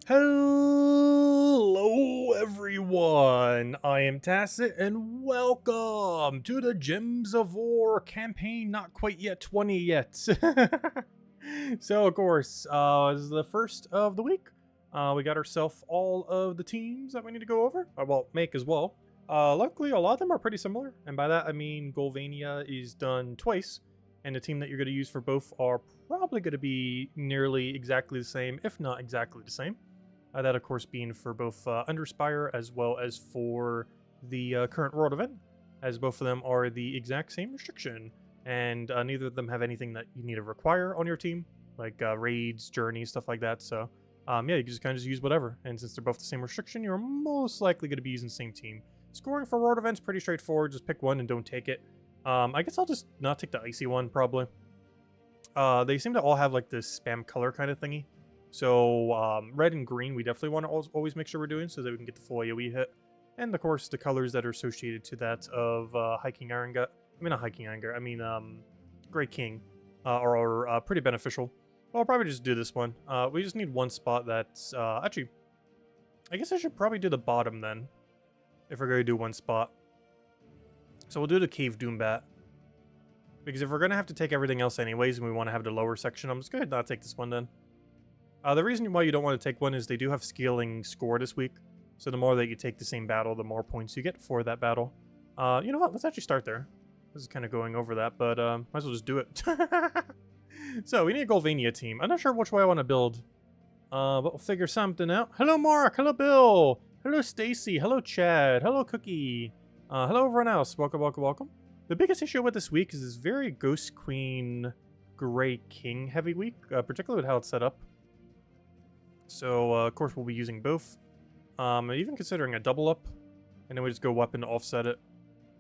Hello, everyone. I am Tacit, and welcome to the Gems of War campaign. Not quite yet 20 yet. So, of course, this is the first of the week. We got ourselves all of the teams that we need to go over. Well, make as well. Luckily, a lot of them are pretty similar, and by that I mean Ghulvania is done twice, and the team that you're going to use for both are probably going to be nearly exactly the same, if not exactly the same. That, of course, being for both Underspire as well as for the current world event, as both of them are the exact same restriction, and neither of them have anything that you need to require on your team, like raids, journeys, stuff like that. So, yeah, you can just kind of just use whatever. And since they're both the same restriction, you're most likely going to be using the same team. Scoring for world events pretty straightforward. Just pick one and don't take it. I guess I'll just not take the icy one probably. They seem to all have like this spam color kind of thingy. So red and green, we definitely want to always make sure we're doing so that we can get the full AoE hit. And of course, the colors that are associated to that of Hiking Iron Gut, I mean not Hiking Iron Gut, I mean Great King, are pretty beneficial. Well, I'll probably just do this one. We just need one spot that's, actually, I guess I should probably do the bottom then, if we're going to do one spot. So we'll do the Cave Doombat. Because if we're going to have to take everything else anyways, and we want to have the lower section, I'm just going to not take this one then. The reason why you don't want to take one is they do have scaling score this week. So the more that you take the same battle, the more points you get for that battle. You know what? Let's actually start there. This is kind of going over that, but might as well just do it. So we need a Ghulvania team. I'm not sure which way I want to build. But we'll figure something out. Hello, Mark. Hello, Bill. Hello, Stacy. Hello, Chad. Hello, Cookie. Hello, everyone else. Welcome, welcome, welcome. The biggest issue with this week is this very Ghost Queen Grey King heavy week, particularly with how it's set up. So, of course, we'll be using both. Even considering a double up. And then we just go weapon to offset it.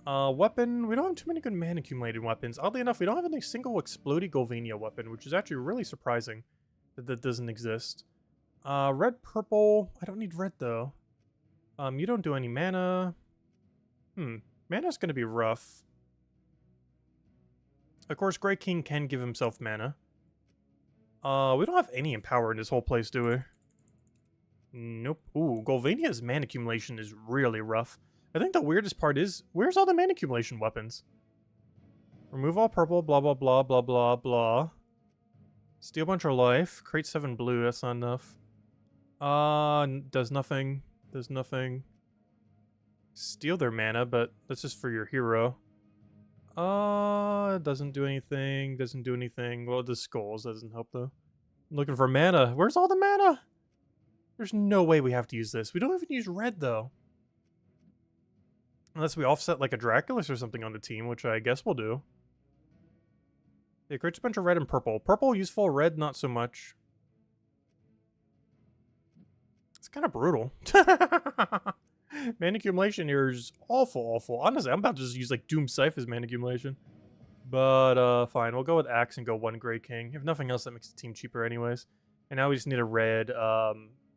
Weapon, we don't have too many good mana accumulated weapons. Oddly enough, we don't have any single explodey Ghulvania weapon, which is actually really surprising that that doesn't exist. Red, purple, I don't need red though. You don't do any mana. Mana's gonna be rough. Of course, Grey King can give himself mana. We don't have any empower in this whole place, do we? Nope. Ooh, Ghulvania's mana accumulation is really rough. I think the weirdest part is, where's all the mana accumulation weapons? Remove all purple, blah, blah, blah, blah, blah, blah. Steal bunch of life. Create 7 blue, that's not enough. Does nothing. Does nothing. Steal their mana, but that's just for your hero. Doesn't do anything. Doesn't do anything. Well, the skulls doesn't help, though. I'm looking for mana. Where's all the mana? There's no way we have to use this. We don't even use red, though. Unless we offset like a Draculus or something on the team, which I guess we'll do. It creates a bunch of red and purple. Purple useful, red not so much. It's kind of brutal. Mana accumulation here is awful, awful. Honestly, I'm about to just use like Doom Scythe as mana accumulation. But fine, we'll go with Axe and go 1 Grey King. If nothing else, that makes the team cheaper anyways. And now we just need a red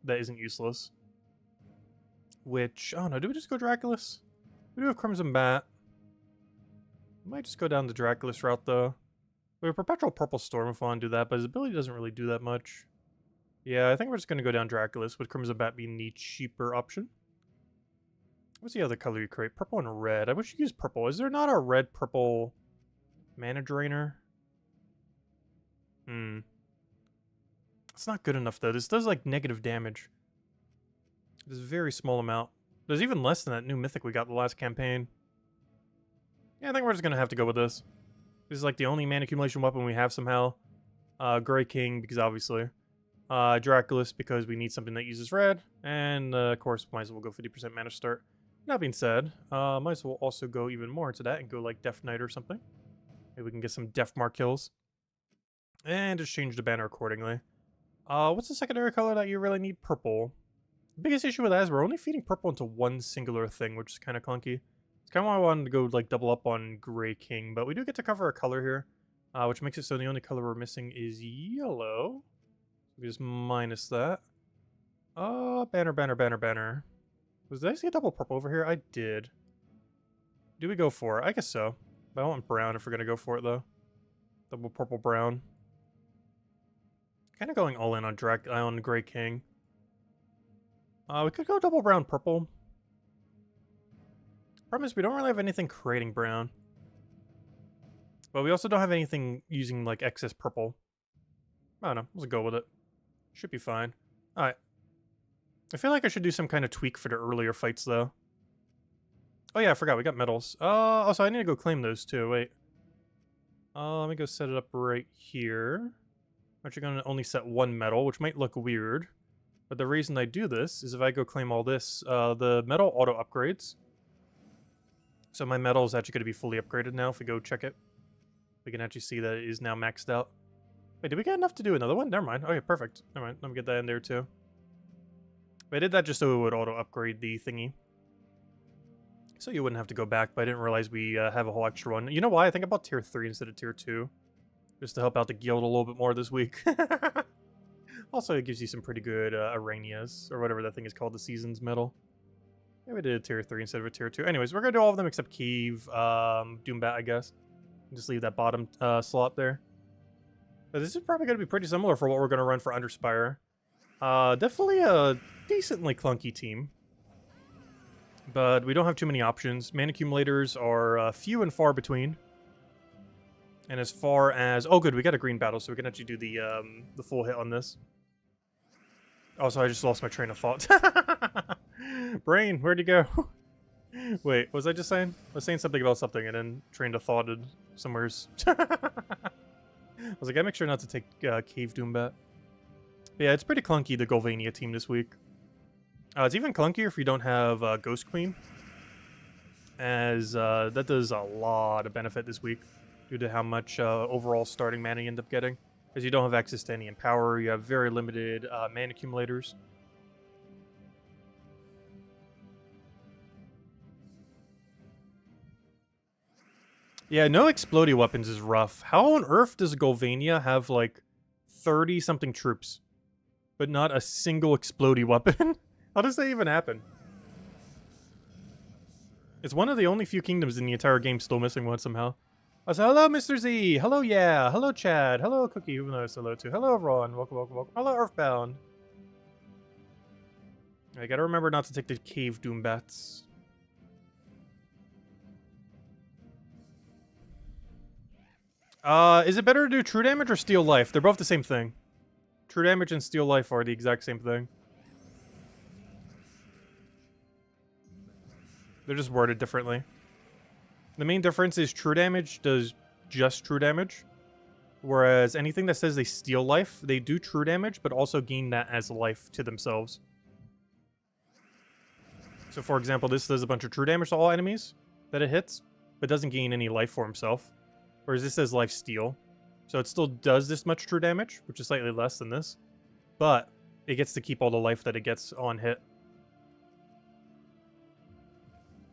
that isn't useless. Which, I don't know, do we just go Draculus? We do have Crimson Bat. Might just go down the Draculus route though. We have Perpetual Purple Storm if we want to do that, but his ability doesn't really do that much. Yeah, I think we're just going to go down Draculus, with Crimson Bat being the cheaper option. What's the other color you create? Purple and red. I wish you used purple. Is there not a red-purple mana drainer? It's not good enough though. This does like negative damage. It's a very small amount. There's even less than that new Mythic we got the last campaign. Yeah, I think we're just going to have to go with this. This is like the only mana accumulation weapon we have somehow. Grey King, because obviously. Draculus, because we need something that uses red. And, of course, might as well go 50% mana start. That being said, might as well also go even more into that and go like Death Knight or something. Maybe we can get some Death Mark kills. And just change the banner accordingly. What's the secondary color that you really need? Purple. The biggest issue with that is we're only feeding purple into one singular thing, which is kind of clunky. It's kind of why I wanted to go like double up on Grey King, but we do get to cover a color here, which makes it so the only color we're missing is yellow. We just minus that. Banner, banner, banner, banner. Did I see a double purple over here? I did. Do we go for it? I guess so. But I want brown if we're gonna go for it though. Double purple brown. Kind of going all in on Grey King. We could go double brown purple. Problem is we don't really have anything creating brown. But we also don't have anything using, like, excess purple. I don't know. Let's go with it. Should be fine. Alright. I feel like I should do some kind of tweak for the earlier fights, though. Oh yeah, I forgot. We got medals. Also, I need to go claim those, too. Wait. Let me go set it up right here. I'm actually going to only set one medal, which might look weird. But the reason I do this is if I go claim all this, the medal auto upgrades. So my medal is actually going to be fully upgraded now if we go check it. We can actually see that it is now maxed out. Wait, did we get enough to do another one? Never mind. Okay, perfect. Never mind. Let me get that in there too. But I did that just so it would auto upgrade the thingy. So you wouldn't have to go back, but I didn't realize we have a whole extra one. You know why? I think I bought tier 3 instead of tier 2. Just to help out the guild a little bit more this week. Also, it gives you some pretty good Aranias, or whatever that thing is called, the Seasons medal. Yeah, we did a tier 3 instead of a tier 2. Anyways, we're going to do all of them except Kiev, Doombat, I guess. Just leave that bottom slot there. But this is probably going to be pretty similar for what we're going to run for Underspire. Definitely a decently clunky team. But we don't have too many options. Mana accumulators are few and far between. And as far as... Oh, good, we got a green battle, so we can actually do the full hit on this. Also, I just lost my train of thought. Brain, where'd you go? Wait, what was I just saying? I was saying something about something and then train of thoughted somewheres. I was like, I make sure not to take Cave Doombat. But yeah, it's pretty clunky, the Ghulvania team this week. It's even clunkier if you don't have Ghost Queen. As that does a lot of benefit this week due to how much overall starting mana you end up getting. Because you don't have access to any Empower, you have very limited mana accumulators. Yeah, no explodey weapons is rough. How on earth does Ghulvania have, like, 30-something troops, but not a single explodey weapon? How does that even happen? It's one of the only few kingdoms in the entire game still missing one somehow. So, hello, Mr. Z. Hello, yeah. Hello, Chad. Hello, Cookie, who knows hello to. Hello, Ron. Welcome, welcome, welcome. Hello, Earthbound. I gotta remember not to take the Cave Doombats. Is it better to do true damage or steal life? They're both the same thing. True damage and steal life are the exact same thing. They're just worded differently. The main difference is true damage does just true damage. Whereas anything that says they steal life, they do true damage, but also gain that as life to themselves. So for example, this does a bunch of true damage to all enemies that it hits, but doesn't gain any life for himself. Whereas this says life steal. So it still does this much true damage, which is slightly less than this. But it gets to keep all the life that it gets on hit.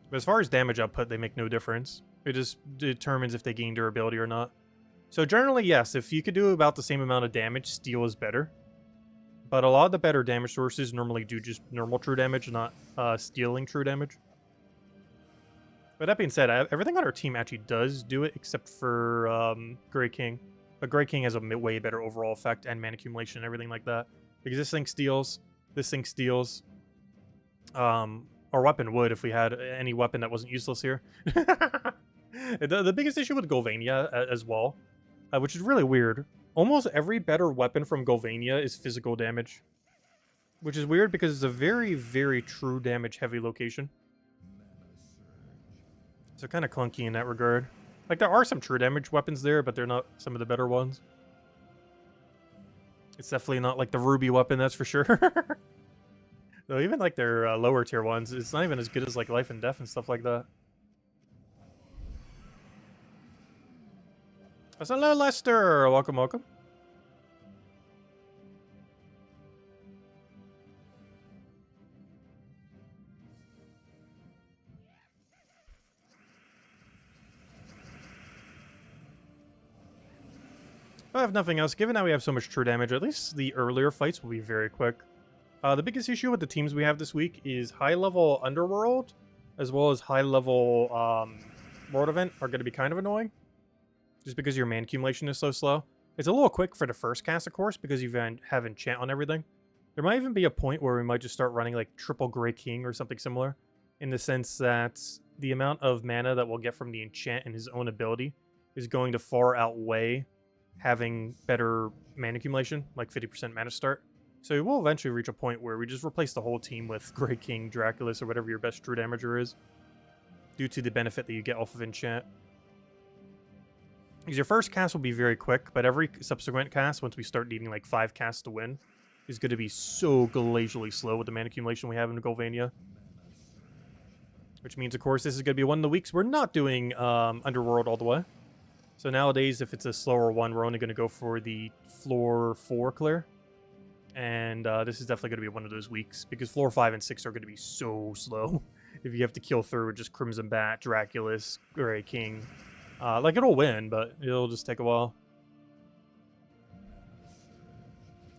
But as far as damage output, they make no difference. It just determines if they gain durability or not. So generally, yes, if you could do about the same amount of damage, steel is better. But a lot of the better damage sources normally do just normal true damage, not stealing true damage. But that being said, everything on our team actually does do it, except for Grey King. But Grey King has a way better overall effect and mana accumulation and everything like that. Because this thing steals, this thing steals. Our weapon would if we had any weapon that wasn't useless here. The biggest issue with Ghulvania as well, which is really weird, almost every better weapon from Ghulvania is physical damage. Which is weird because it's a very, very true damage heavy location. So kind of clunky in that regard. Like, there are some true damage weapons there, but they're not some of the better ones. It's definitely not like the Ruby weapon, that's for sure. Though even like their lower tier ones, it's not even as good as like Life and Death and stuff like that. Oh, hello, Lester! Welcome, welcome. I have nothing else. Given that we have so much true damage, at least the earlier fights will be very quick. The biggest issue with the teams we have this week is high-level Underworld, as well as high-level World Event are going to be kind of annoying. Just because your mana accumulation is so slow. It's a little quick for the first cast, of course, because you have enchant on everything. There might even be a point where we might just start running like triple Grey King or something similar, in the sense that the amount of mana that we'll get from the enchant and his own ability is going to far outweigh having better mana accumulation, like 50% mana start. So we will eventually reach a point where we just replace the whole team with Grey King, Draculus, or whatever your best true damager is, due to the benefit that you get off of enchant. Because your first cast will be very quick, but every subsequent cast, once we start needing like 5 casts to win, is going to be so glacially slow with the mana accumulation we have in Ghulvania. Which means, of course, this is going to be one of the weeks we're not doing Underworld all the way. So nowadays, if it's a slower one, we're only going to go for the floor 4 clear. And this is definitely going to be one of those weeks, because floor 5 and 6 are going to be so slow. If you have to kill through with just Crimson Bat, Draculus, Grey King. Like, it'll win, but it'll just take a while.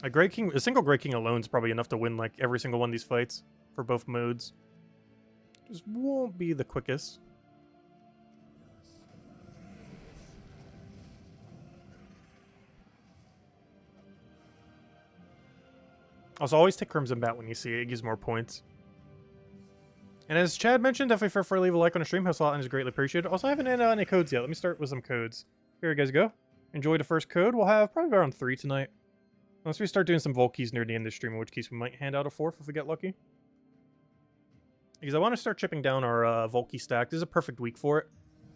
A single Grey King alone is probably enough to win like every single one of these fights for both modes. Just won't be the quickest. Also, always take Crimson Bat when you see it. It gives more points. And as Chad mentioned, definitely feel free to leave a like on the stream. Helps a lot and is greatly appreciated. Also, I haven't had any codes yet. Let me start with some codes. Here you guys go. Enjoy the first code. We'll have probably around 3 tonight. Unless we start doing some Volkeys near the end of the stream, in which case we might hand out a 4th if we get lucky. Because I want to start chipping down our Volkey stack. This is a perfect week for it.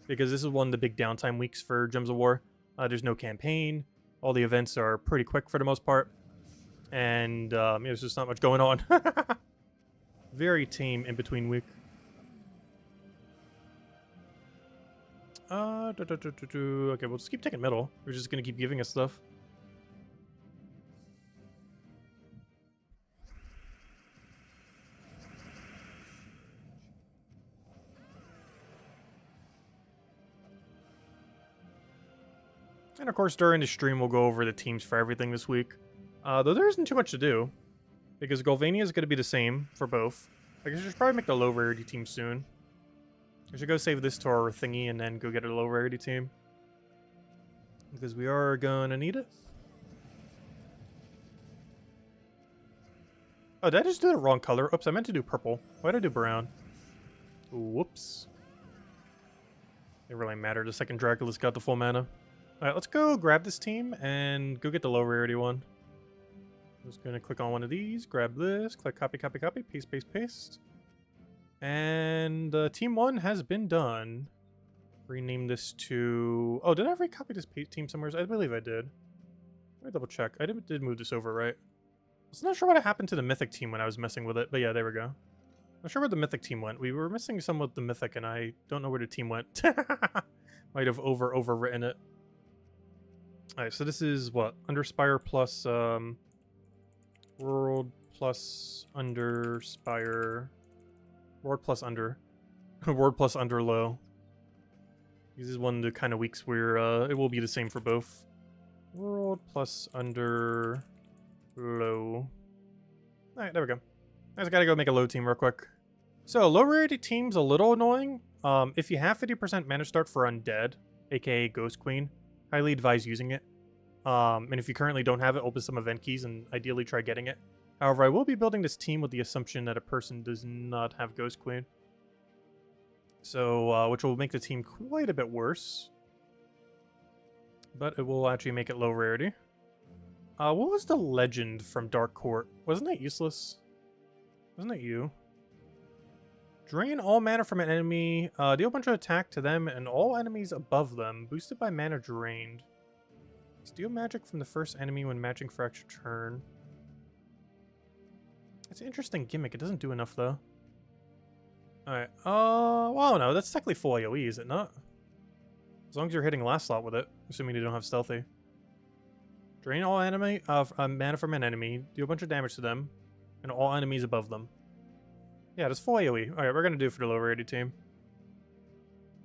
Because this is one of the big downtime weeks for Gems of War. There's no campaign. All the events are pretty quick for the most part. And there's just not much going on. Very tame in-between week. Okay, we'll just keep taking middle. We're just going to keep giving us stuff. And of course, during the stream, we'll go over the teams for everything this week. Though there isn't too much to do, because Ghulvania is going to be the same for both. I guess we should probably make the low rarity team soon. I should go save this to our thingy and then go get a low rarity team. Because we are going to need it. Oh, did I just do the wrong color? Oops, I meant to do purple. Why did I do brown? Whoops. It really mattered. The second Draculus got the full mana. Alright, let's go grab this team and go get the low rarity one. I'm just going to click on one of these, grab this, click copy, copy, copy, paste, paste, paste. And team 1 has been done. Rename this to... Oh, did I already copy this team somewhere? I believe I did. Let me double check. I did move this over, right? I was not sure what happened to the Mythic team when I was messing with it, but yeah, there we go. Not sure where the Mythic team went. We were missing some with the Mythic, and I don't know where the team went. Might have overwritten it. Alright, so this is what? Underspire plus World plus Underspire. World plus Under. World plus Under low. This is one of the kind of weeks where it will be the same for both. World plus Under low. Alright, there we go. I just gotta go make a low team real quick. So, low rarity team's a little annoying. If you have 50% mana start for Undead, aka Ghost Queen, highly advise using it. And if you currently don't have it, open some event keys and ideally try getting it. However, I will be building this team with the assumption that a person does not have Ghost Queen. So, which will make the team quite a bit worse. But it will actually make it low rarity. What was the legend from Dark Court? Wasn't that useless? Wasn't that you? Drain all mana from an enemy. Deal a bunch of attack to them and all enemies above them. Boosted by mana drained. Steal magic from the first enemy when matching for extra turn. It's an interesting gimmick. It doesn't do enough, though. Alright. Well, no. That's technically full AoE, is it not? As long as you're hitting last slot with it. Assuming you don't have stealthy. Drain all enemy mana from an enemy. Do a bunch of damage to them. And all enemies above them. Yeah, that's full AoE. Alright, we're going to do it for the low rarity team.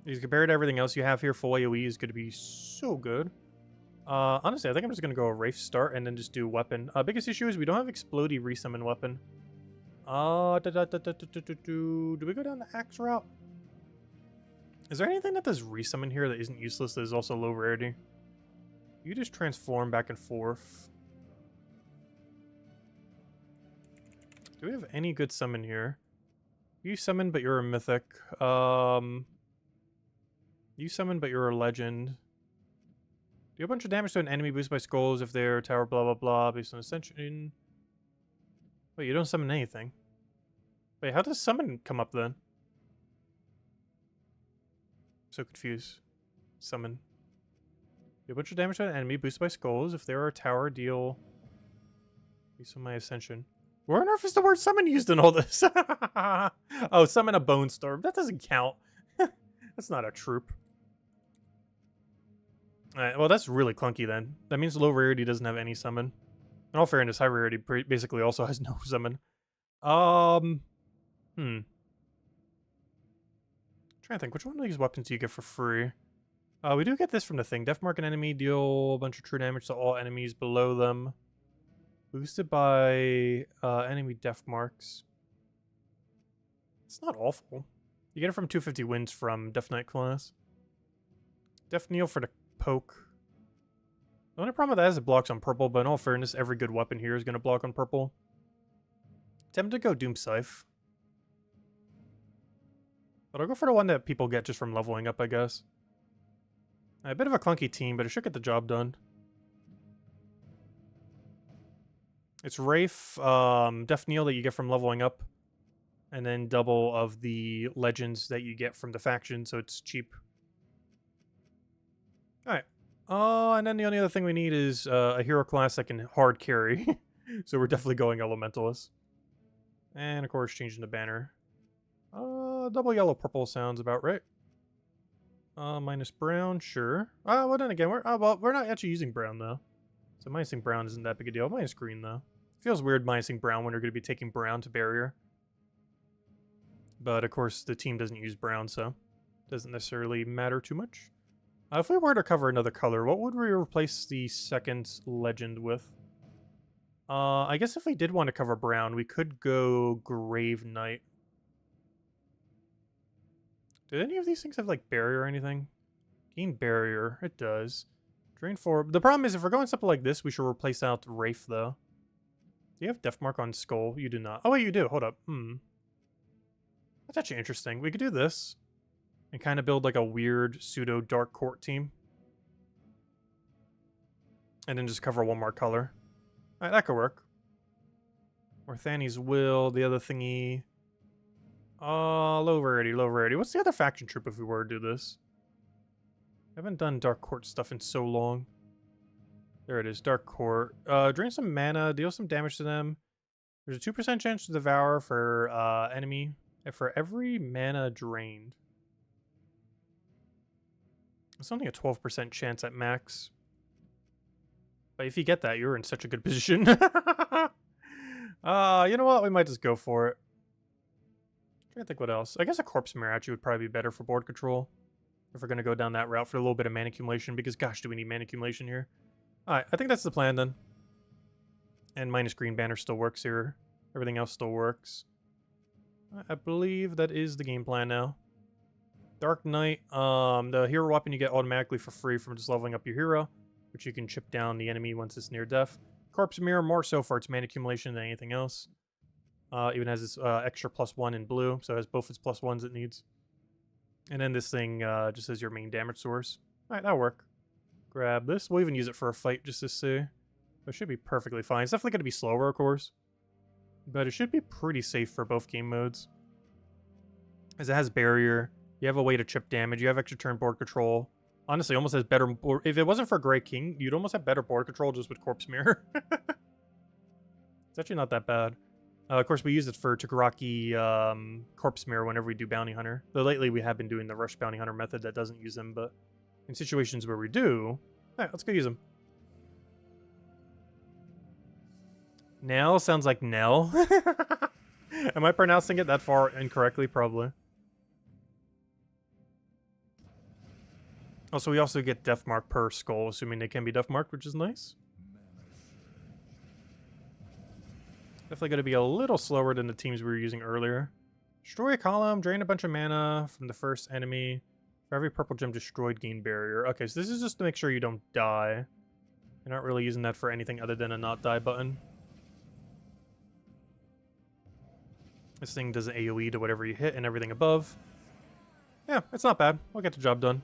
Because compared to everything else you have here, full AoE is going to be so good. Honestly, I think I'm just going to go a Wraith start and then just do weapon. Biggest issue is we don't have Explodey resummon weapon. Do we go down the axe route? Is there anything that does resummon here that isn't useless that is also low rarity? You just transform back and forth. Do we have any good summon here? You summon, but you're a mythic. You summon, but you're a legend. Do a bunch of damage to an enemy boosted by skulls if they're tower blah blah blah based on ascension. Wait, you don't summon anything. Wait, how does summon come up then? So confused. Summon. Do a bunch of damage to an enemy boosted by skulls if they're a tower deal based on my ascension. Where on earth is the word summon used in all this? Oh, summon a bone storm. That doesn't count. That's not a troop. Alright, well, that's really clunky then. That means low rarity doesn't have any summon. In all fairness, high rarity basically also has no summon. Trying to think, which one of these weapons do you get for free? We do get this from the thing. Death mark an enemy, deal a bunch of true damage to all enemies below them. Boosted by enemy death marks. It's not awful. You get it from 250 wins from Death Knight class. Death Kneel for the poke. The only problem with that is it blocks on purple, but in all fairness, every good weapon here is going to block on purple. Tempted to go Doom Scythe. But I'll go for the one that people get just from leveling up, I guess. A bit of a clunky team, but it should get the job done. It's Wraith, Death Kneel that you get from leveling up. And then double of the legends that you get from the faction, so it's cheap. Alright. And then the only other thing we need is a hero class that can hard carry. So we're definitely going Elementalist. And of course, changing the banner. Double yellow purple sounds about right. Minus brown, sure. Well then again, we're not actually using brown though. So minusing brown isn't that big a deal. Minus green though. Feels weird minusing brown when you're going to be taking brown to barrier. But of course, the team doesn't use brown, so it doesn't necessarily matter too much. If we were to cover another color, what would we replace the second legend with? I guess if we did want to cover brown, we could go Grave Knight. Did any of these things have, like, barrier or anything? Gain barrier. It does. Drain 4. The problem is, if we're going something like this, we should replace out Wraith, though. Do you have Death Mark on Skull? You do not. Oh, wait, you do. Hold up. That's actually interesting. We could do this. And kind of build, like, a weird pseudo Dark Court team. And then just cover one more color. Alright, that could work. Orthani's Will, the other thingy. Low rarity, low rarity. What's the other faction troop if we were to do this? I haven't done Dark Court stuff in so long. There it is, Dark Court. Drain some mana, deal some damage to them. There's a 2% chance to devour for enemy for every mana drained. It's only a 12% chance at max. But if you get that, you're in such a good position. You know what? We might just go for it. I'm trying to think what else. I guess a Corpse Mirror actually would probably be better for board control. If we're going to go down that route for a little bit of mana accumulation. Because gosh, do we need mana accumulation here. Alright, I think that's the plan then. And minus green banner still works here. Everything else still works. I believe that is the game plan now. Dark Knight, the hero weapon you get automatically for free from just leveling up your hero, which you can chip down the enemy once it's near death. Corpse Mirror, more so for its mana accumulation than anything else. Even has this extra +1 in blue, so it has both its +1s it needs. And then this thing just has your main damage source. Alright, that'll work. Grab this. We'll even use it for a fight just to see. It should be perfectly fine. It's definitely going to be slower, of course. But it should be pretty safe for both game modes. As it has barrier. You have a way to chip damage. You have extra turn board control. Honestly, almost has better board. If it wasn't for Grey King, you'd almost have better board control just with Corpse Mirror. It's actually not that bad. Of course, we use it for Takaraki Corpse Mirror whenever we do Bounty Hunter. Though lately we have been doing the Rush Bounty Hunter method that doesn't use them, but in situations where we do... Alright, let's go use them. Nell sounds like Nell. Am I pronouncing it that far incorrectly? Probably. Also, we also get Death Mark per skull, assuming they can be Death Marked, which is nice. Definitely going to be a little slower than the teams we were using earlier. Destroy a column, drain a bunch of mana from the first enemy. For every purple gem destroyed, gain barrier. Okay, so this is just to make sure you don't die. You're not really using that for anything other than a not die button. This thing does an AoE to whatever you hit and everything above. Yeah, it's not bad. We'll get the job done.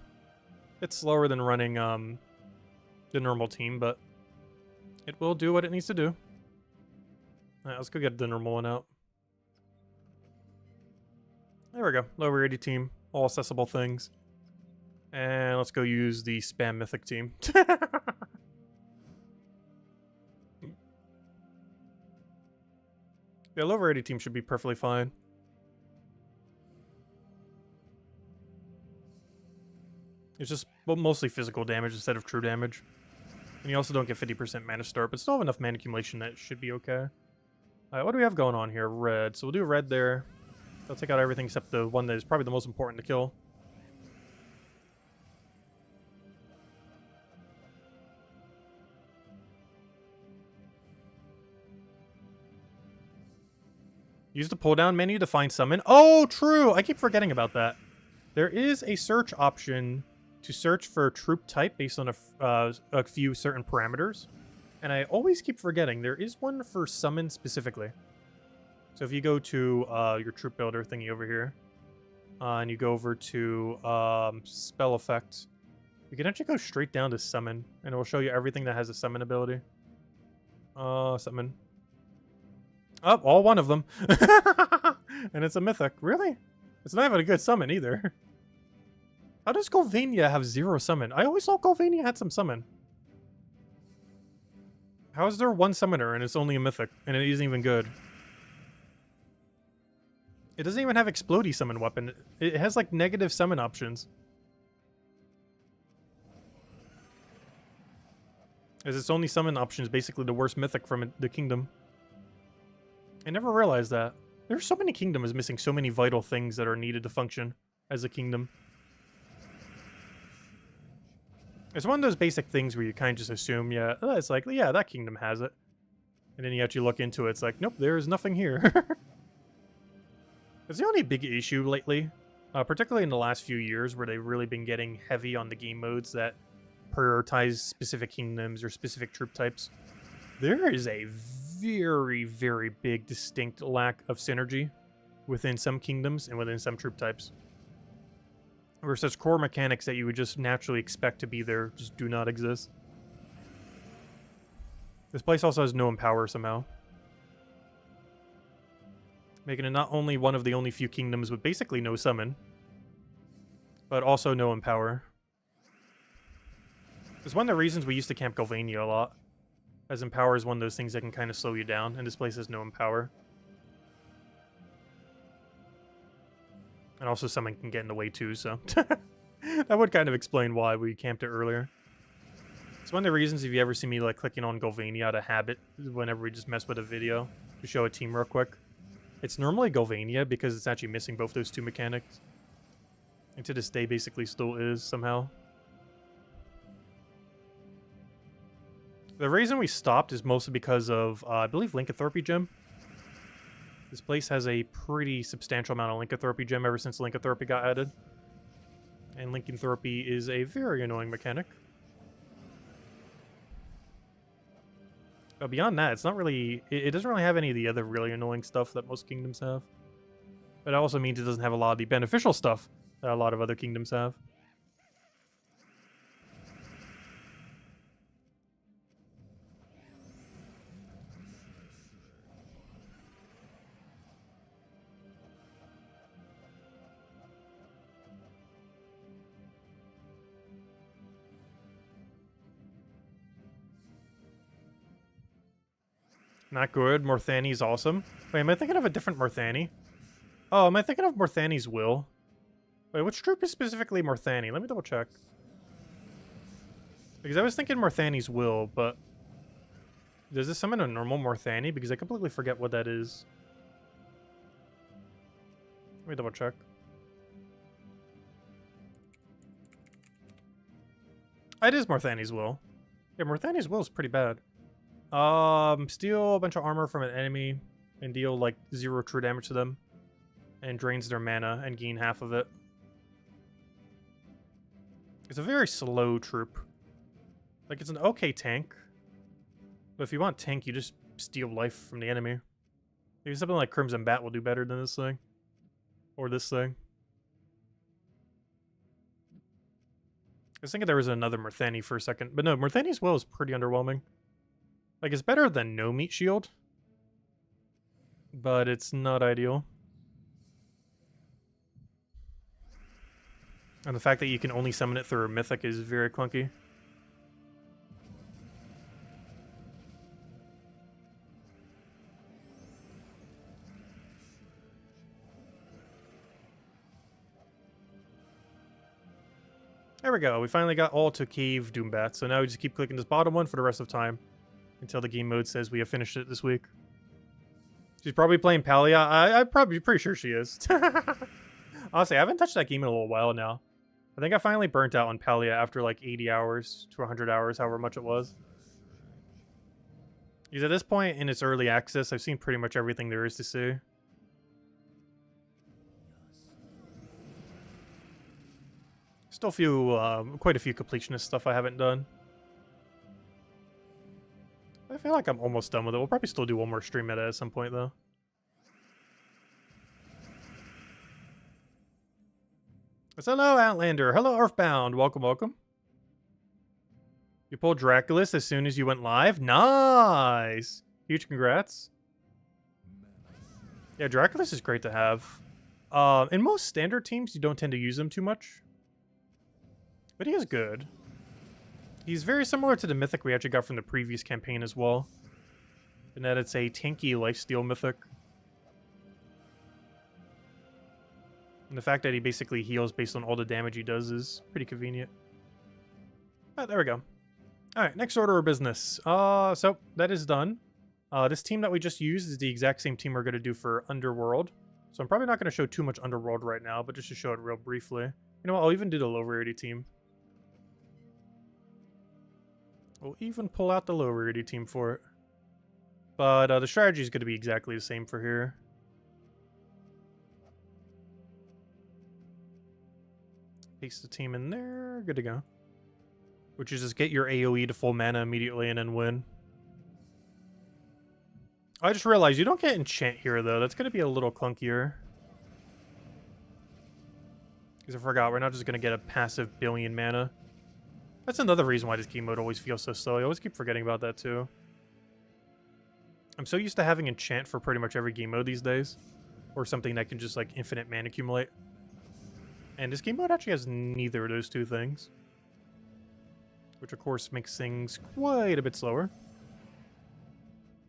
It's slower than running the normal team, but it will do what it needs to do. Alright, let's go get the normal one out. There we go. Low rarity team. All accessible things. And let's go use the spam mythic team. Yeah, low rarity team should be perfectly fine. It's just mostly physical damage instead of true damage. And you also don't get 50% mana start, but still have enough mana accumulation that it should be okay. Alright, what do we have going on here? Red. So we'll do red there. I'll take out everything except the one that is probably the most important to kill. Use the pull down menu to find summon. Oh, true! I keep forgetting about that. There is a search option to search for troop type based on a few certain parameters. And I always keep forgetting. There is one for summon specifically. So if you go to your troop builder thingy over here, and you go over to spell effect, you can actually go straight down to summon, and it will show you everything that has a summon ability. Summon. Oh, all one of them. And it's a mythic. Really? It's not even a good summon either. How does Ghulvania have 0 summon? I always thought Ghulvania had some summon. How is there one summoner and it's only a mythic, and it isn't even good? It doesn't even have explodey summon weapon. It has like negative summon options. As its only summon option is basically the worst mythic from the kingdom. I never realized that. There's so many kingdoms missing so many vital things that are needed to function as a kingdom. It's one of those basic things where you kind of just assume, yeah, it's like, yeah, that kingdom has it. And then you actually look into it, it's like, nope, there is nothing here. It's the only big issue lately, particularly in the last few years, where they've really been getting heavy on the game modes that prioritize specific kingdoms or specific troop types. There is a very, very big distinct lack of synergy within some kingdoms and within some troop types. Where such core mechanics that you would just naturally expect to be there just do not exist. This place also has no empower somehow. Making it not only one of the only few kingdoms with basically no summon, but also no empower. It's one of the reasons we used to camp Ghulvania a lot, as empower is one of those things that can kind of slow you down, and this place has no empower. And also summon can get in the way too, so that would kind of explain why we camped it earlier. It's one of the reasons if you ever see me like clicking on Ghulvania out of habit whenever we just mess with a video to show a team real quick. It's normally Ghulvania because it's actually missing both those two mechanics. And to this day basically still is somehow. The reason we stopped is mostly because of, I believe, Lycanthropy Gem. This place has a pretty substantial amount of Lycanthropy Gem ever since Lycanthropy got added. And Lycanthropy is a very annoying mechanic. But beyond that, it's not really... It doesn't really have any of the other really annoying stuff that most kingdoms have. But it also means it doesn't have a lot of the beneficial stuff that a lot of other kingdoms have. Not good. Morthani's awesome. Wait, am I thinking of a different Morthani? Oh, am I thinking of Morthani's Will? Wait, which troop is specifically Morthani? Let me double check. Because I was thinking Morthani's Will, but... Does this summon a normal Morthani? Because I completely forget what that is. Let me double check. It is Morthani's Will. Yeah, Morthani's Will is pretty bad. Steal a bunch of armor from an enemy and deal like 0 true damage to them. And drains their mana and gain half of it. It's a very slow troop. Like, it's an okay tank. But if you want tank, you just steal life from the enemy. Maybe something like Crimson Bat will do better than this thing. Or this thing. I was thinking there was another Mirthani for a second. But no, Mirthani as well is pretty underwhelming. Like, it's better than no meat shield. But it's not ideal. And the fact that you can only summon it through a Mythic is very clunky. There we go. We finally got all to Cave Doombat. So now we just keep clicking this bottom one for the rest of time. Until the game mode says we have finished it this week. She's probably playing Palia. I'm probably pretty sure she is. Honestly, I haven't touched that game in a little while now. I think I finally burnt out on Palia after like 80 hours to 100 hours, however much it was. Because at this point in its early access, I've seen pretty much everything there is to see. Still quite a few completionist stuff I haven't done. I feel like I'm almost done with it. We'll probably still do one more stream at some point, though. So, hello, Outlander. Hello, Earthbound. Welcome, welcome. You pulled Draculus as soon as you went live? Nice! Huge congrats. Yeah, Draculus is great to have. In most standard teams, you don't tend to use him too much. But he is good. He's very similar to the Mythic we actually got from the previous campaign as well. In that it's a tanky lifesteal Mythic. And the fact that he basically heals based on all the damage he does is pretty convenient. Oh, there we go. Alright, next order of business. So, that is done. This team that we just used is the exact same team we're going to do for Underworld. So I'm probably not going to show too much Underworld right now, but just to show it real briefly. You know what, I'll even do the low rarity team. We'll even pull out the low rarity team for it. But the strategy is going to be exactly the same for here. Paste the team in there. Good to go. Which is just get your AoE to full mana immediately and then win. I just realized you don't get enchant here, though. That's going to be a little clunkier. Because I forgot, we're not just going to get a passive billion mana. That's another reason why this game mode always feels so slow. I always keep forgetting about that, too. I'm so used to having enchant for pretty much every game mode these days. Or something that can just, like, infinite mana accumulate. And this game mode actually has neither of those two things. Which, of course, makes things quite a bit slower.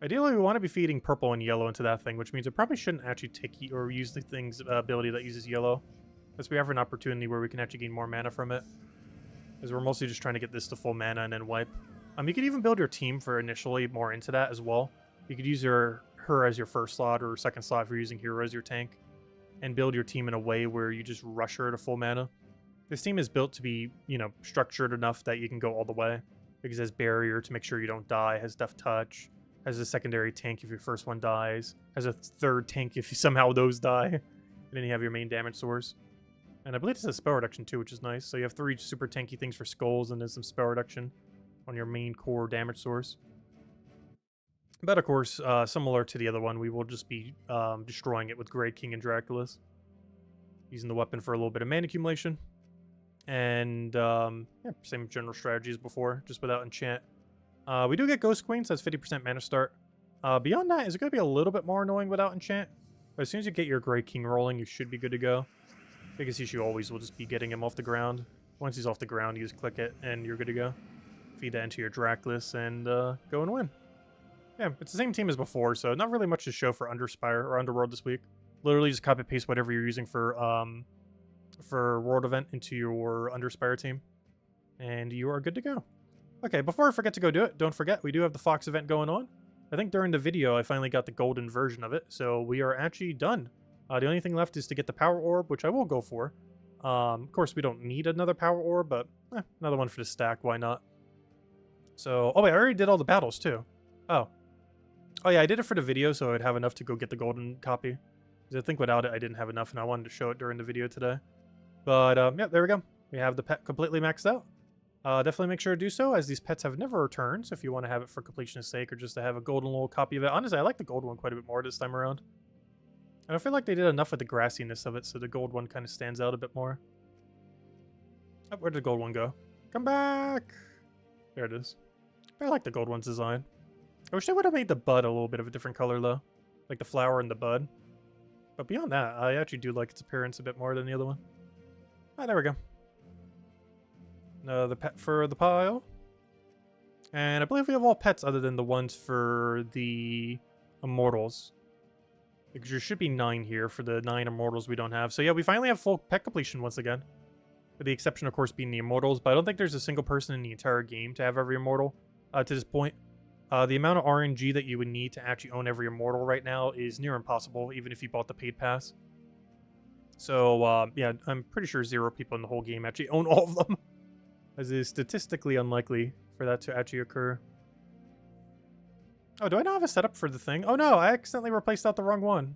Ideally, we want to be feeding purple and yellow into that thing, which means it probably shouldn't actually take or use the thing's ability that uses yellow. Unless we have an opportunity where we can actually gain more mana from it. Because we're mostly just trying to get this to full mana and then wipe. You could even build your team for initially more into that as well. You could use her as your first slot or second slot if you're using hero as your tank. And build your team in a way where you just rush her to full mana. This team is built to be, you know, structured enough that you can go all the way. Because it has barrier to make sure you don't die, has Death Touch, has a secondary tank if your first one dies, has a third tank if somehow those die. And then you have your main damage source. And I believe this has spell reduction too, which is nice. So you have 3 super tanky things for skulls and then some spell reduction on your main core damage source. But of course, similar to the other one, we will just be destroying it with Great King and Draculus. Using the weapon for a little bit of mana accumulation. And yeah, same general strategy as before, just without enchant. We do get Ghost Queen, so that's 50% mana start. Beyond that, is it going to be a little bit more annoying without enchant? But as soon as you get your Great King rolling, you should be good to go. Biggest issue always will just be getting him off the ground. Once he's off the ground, you just click it, and you're good to go. Feed that into your Draculus, and go and win. Yeah, it's the same team as before, so not really much to show for Underspire or Underworld this week. Literally just copy-paste whatever you're using for World Event into your Underspire team. And you are good to go. Okay, before I forget to go do it, don't forget, we do have the Fox event going on. I think during the video, I finally got the golden version of it, so we are actually done. The only thing left is to get the Power Orb, which I will go for. Of course, we don't need another Power Orb, but another one for the stack, why not? So, oh wait, I already did all the battles too. Oh. Oh yeah, I did it for the video, so I'd have enough to go get the golden copy. Because I think without it, I didn't have enough, and I wanted to show it during the video today. But, yeah, there we go. We have the pet completely maxed out. definitely make sure to do so, as these pets have never returned. So if you want to have it for completion's sake, or just to have a golden little copy of it. Honestly, I like the gold one quite a bit more this time around. I don't feel like they did enough with the grassiness of it, so the gold one kind of stands out a bit more. Oh, where did the gold one go? Come back! There it is. I like the gold one's design. I wish they would have made the bud a little bit of a different color, though. Like the flower and the bud. But beyond that, I actually do like its appearance a bit more than the other one. Ah, there we go. The pet for the pile. And I believe we have all pets other than the ones for the immortals. Because there should be 9 here for the 9 immortals we don't have. So yeah, we finally have full pet completion once again. With the exception, of course, being the immortals. But I don't think there's a single person in the entire game to have every immortal to this point. The amount of RNG that you would need to actually own every immortal right now is near impossible, even if you bought the paid pass. So, yeah, I'm pretty sure 0 people in the whole game actually own all of them. As it is statistically unlikely for that to actually occur. Oh, do I not have a setup for the thing? Oh no, I accidentally replaced out the wrong one.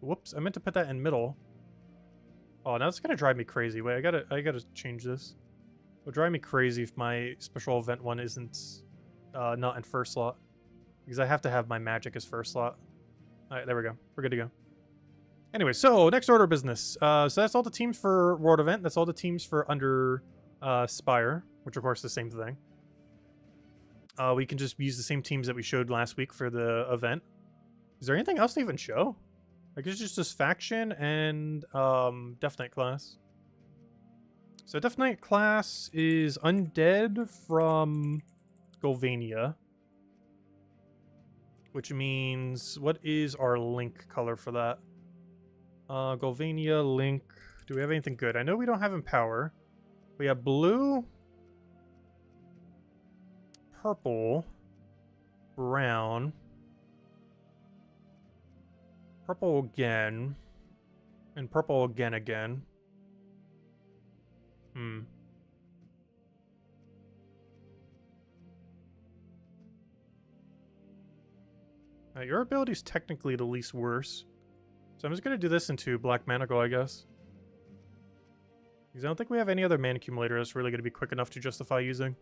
Whoops, I meant to put that in middle. Oh, now it's gonna drive me crazy. Wait, I gotta change this. It'll drive me crazy if my special event one isn't not in first slot. Because I have to have my magic as first slot. Alright, there we go. We're good to go. Anyway, so next order of business. So that's all the teams for World Event. That's all the teams for Underspire, which of course is the same thing. We can just use the same teams that we showed last week for the event. Is there anything else to even show? I guess just this faction and Death Knight class. So Death Knight class is undead from Ghulvania. Which means, what is our link color for that? Ghulvania, link. Do we have anything good? I know we don't have Empower. We have blue, purple, brown, purple again, and purple again. Your ability is technically the least worse. So I'm just going to do this into Black Manacle, I guess. Because I don't think we have any other mana accumulator that's really going to be quick enough to justify using.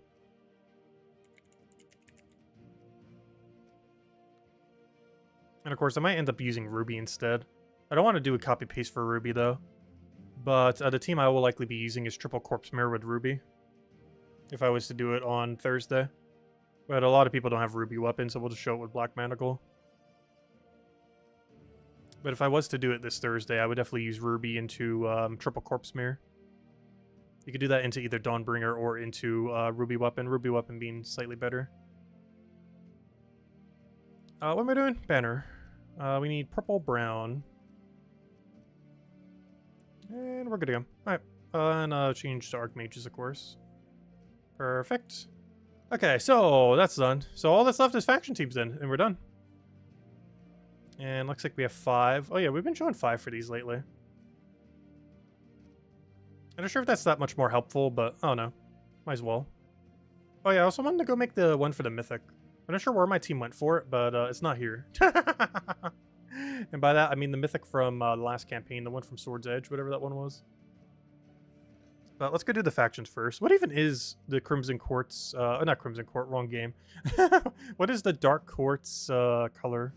And of course, I might end up using Ruby instead. I don't want to do a copy-paste for Ruby, though. But the team I will likely be using is Triple Corpse Mirror with Ruby. If I was to do it on Thursday. But a lot of people don't have Ruby weapons, so we'll just show it with Black Manacle. But if I was to do it this Thursday, I would definitely use Ruby into Triple Corpse Mirror. You could do that into either Dawnbringer or into Ruby Weapon. Ruby Weapon being slightly better. What am I doing? Banner. We need purple, brown. And we're good to go. Alright. And change to Archmages, of course. Perfect. Okay, so that's done. So all that's left is faction teams then, and we're done. And looks like we have 5. Oh yeah, we've been showing 5 for these lately. I'm not sure if that's that much more helpful, but oh no. Might as well. Oh yeah, I also wanted to go make the one for the Mythic. I'm not sure where my team went for it, but it's not here. And by that, I mean the Mythic from the last campaign, the one from Sword's Edge, whatever that one was. But let's go do the factions first. What even is the Crimson Quartz? Not Crimson Court, wrong game. What is the Dark Quartz color?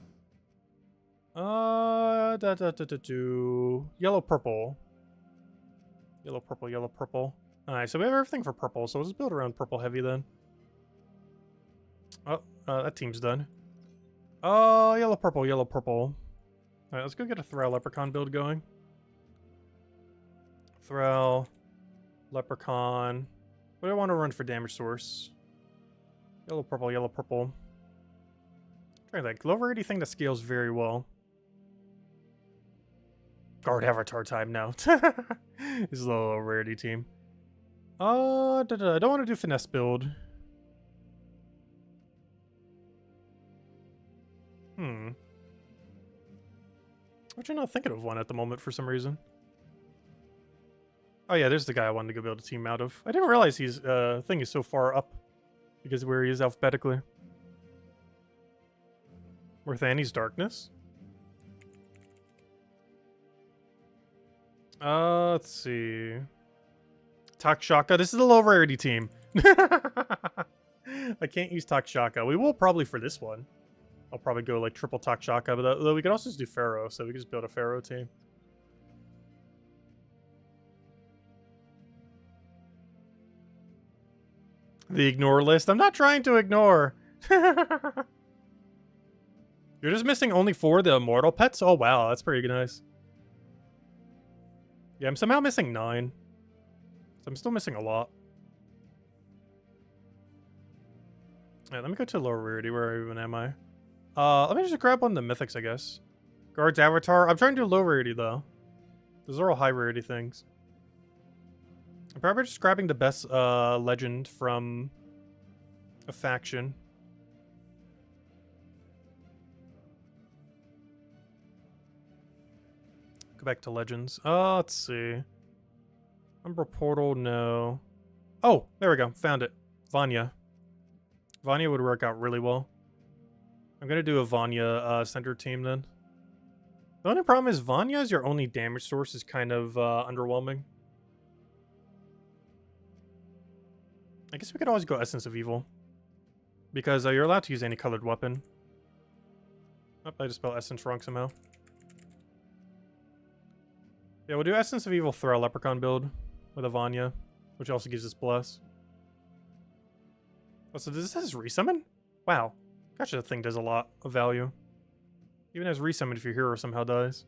Yellow purple. Yellow purple, yellow purple. Alright, so we have everything for purple, so we'll just build around purple heavy then. Oh, that team's done. Oh, yellow purple, yellow purple. Alright, let's go get a Thrall Leprechaun build going. Thrall, Leprechaun. What do I want to run for damage source? Yellow purple, yellow purple. I'm trying to think. Low rarity thing that scales very well. Guard Avatar time now. This is a low rarity team. I don't want to do finesse build. I'm actually not thinking of one at the moment for some reason. Oh yeah, there's the guy I wanted to go build a team out of. I didn't realize his thing is so far up because of where he is alphabetically. Worthani's Darkness. Let's see. Takshaka. This is a low rarity team. I can't use Takshaka. We will probably for this one. I'll probably go like triple Takshaka, but though we could also just do Pharaoh, so we could just build a Pharaoh team. The ignore list. I'm not trying to ignore. You're just missing only 4 of the immortal pets? Oh wow, that's pretty nice. Yeah, I'm somehow missing 9. So I'm still missing a lot. Alright, let me go to lower rarity. Where even am I? Let me just grab one of the mythics, I guess. Guard's avatar. I'm trying to do low rarity though. Those are all high rarity things. I'm probably just grabbing the best legend from a faction. Go back to legends. Let's see. Umbra portal, no. Oh, there we go. Found it. Vanya. Vanya would work out really well. I'm gonna do a Vanya center team then. The only problem is Vanya as your only damage source is kind of underwhelming. I guess we could always go Essence of Evil. Because you're allowed to use any colored weapon. Oh, I just spelled Essence wrong somehow. Yeah, we'll do Essence of Evil throw a Leprechaun build with a Vanya, which also gives us Bless. Oh, so does this resummon? Wow. Gosh, that thing does a lot of value. Even as resummon if your hero somehow dies.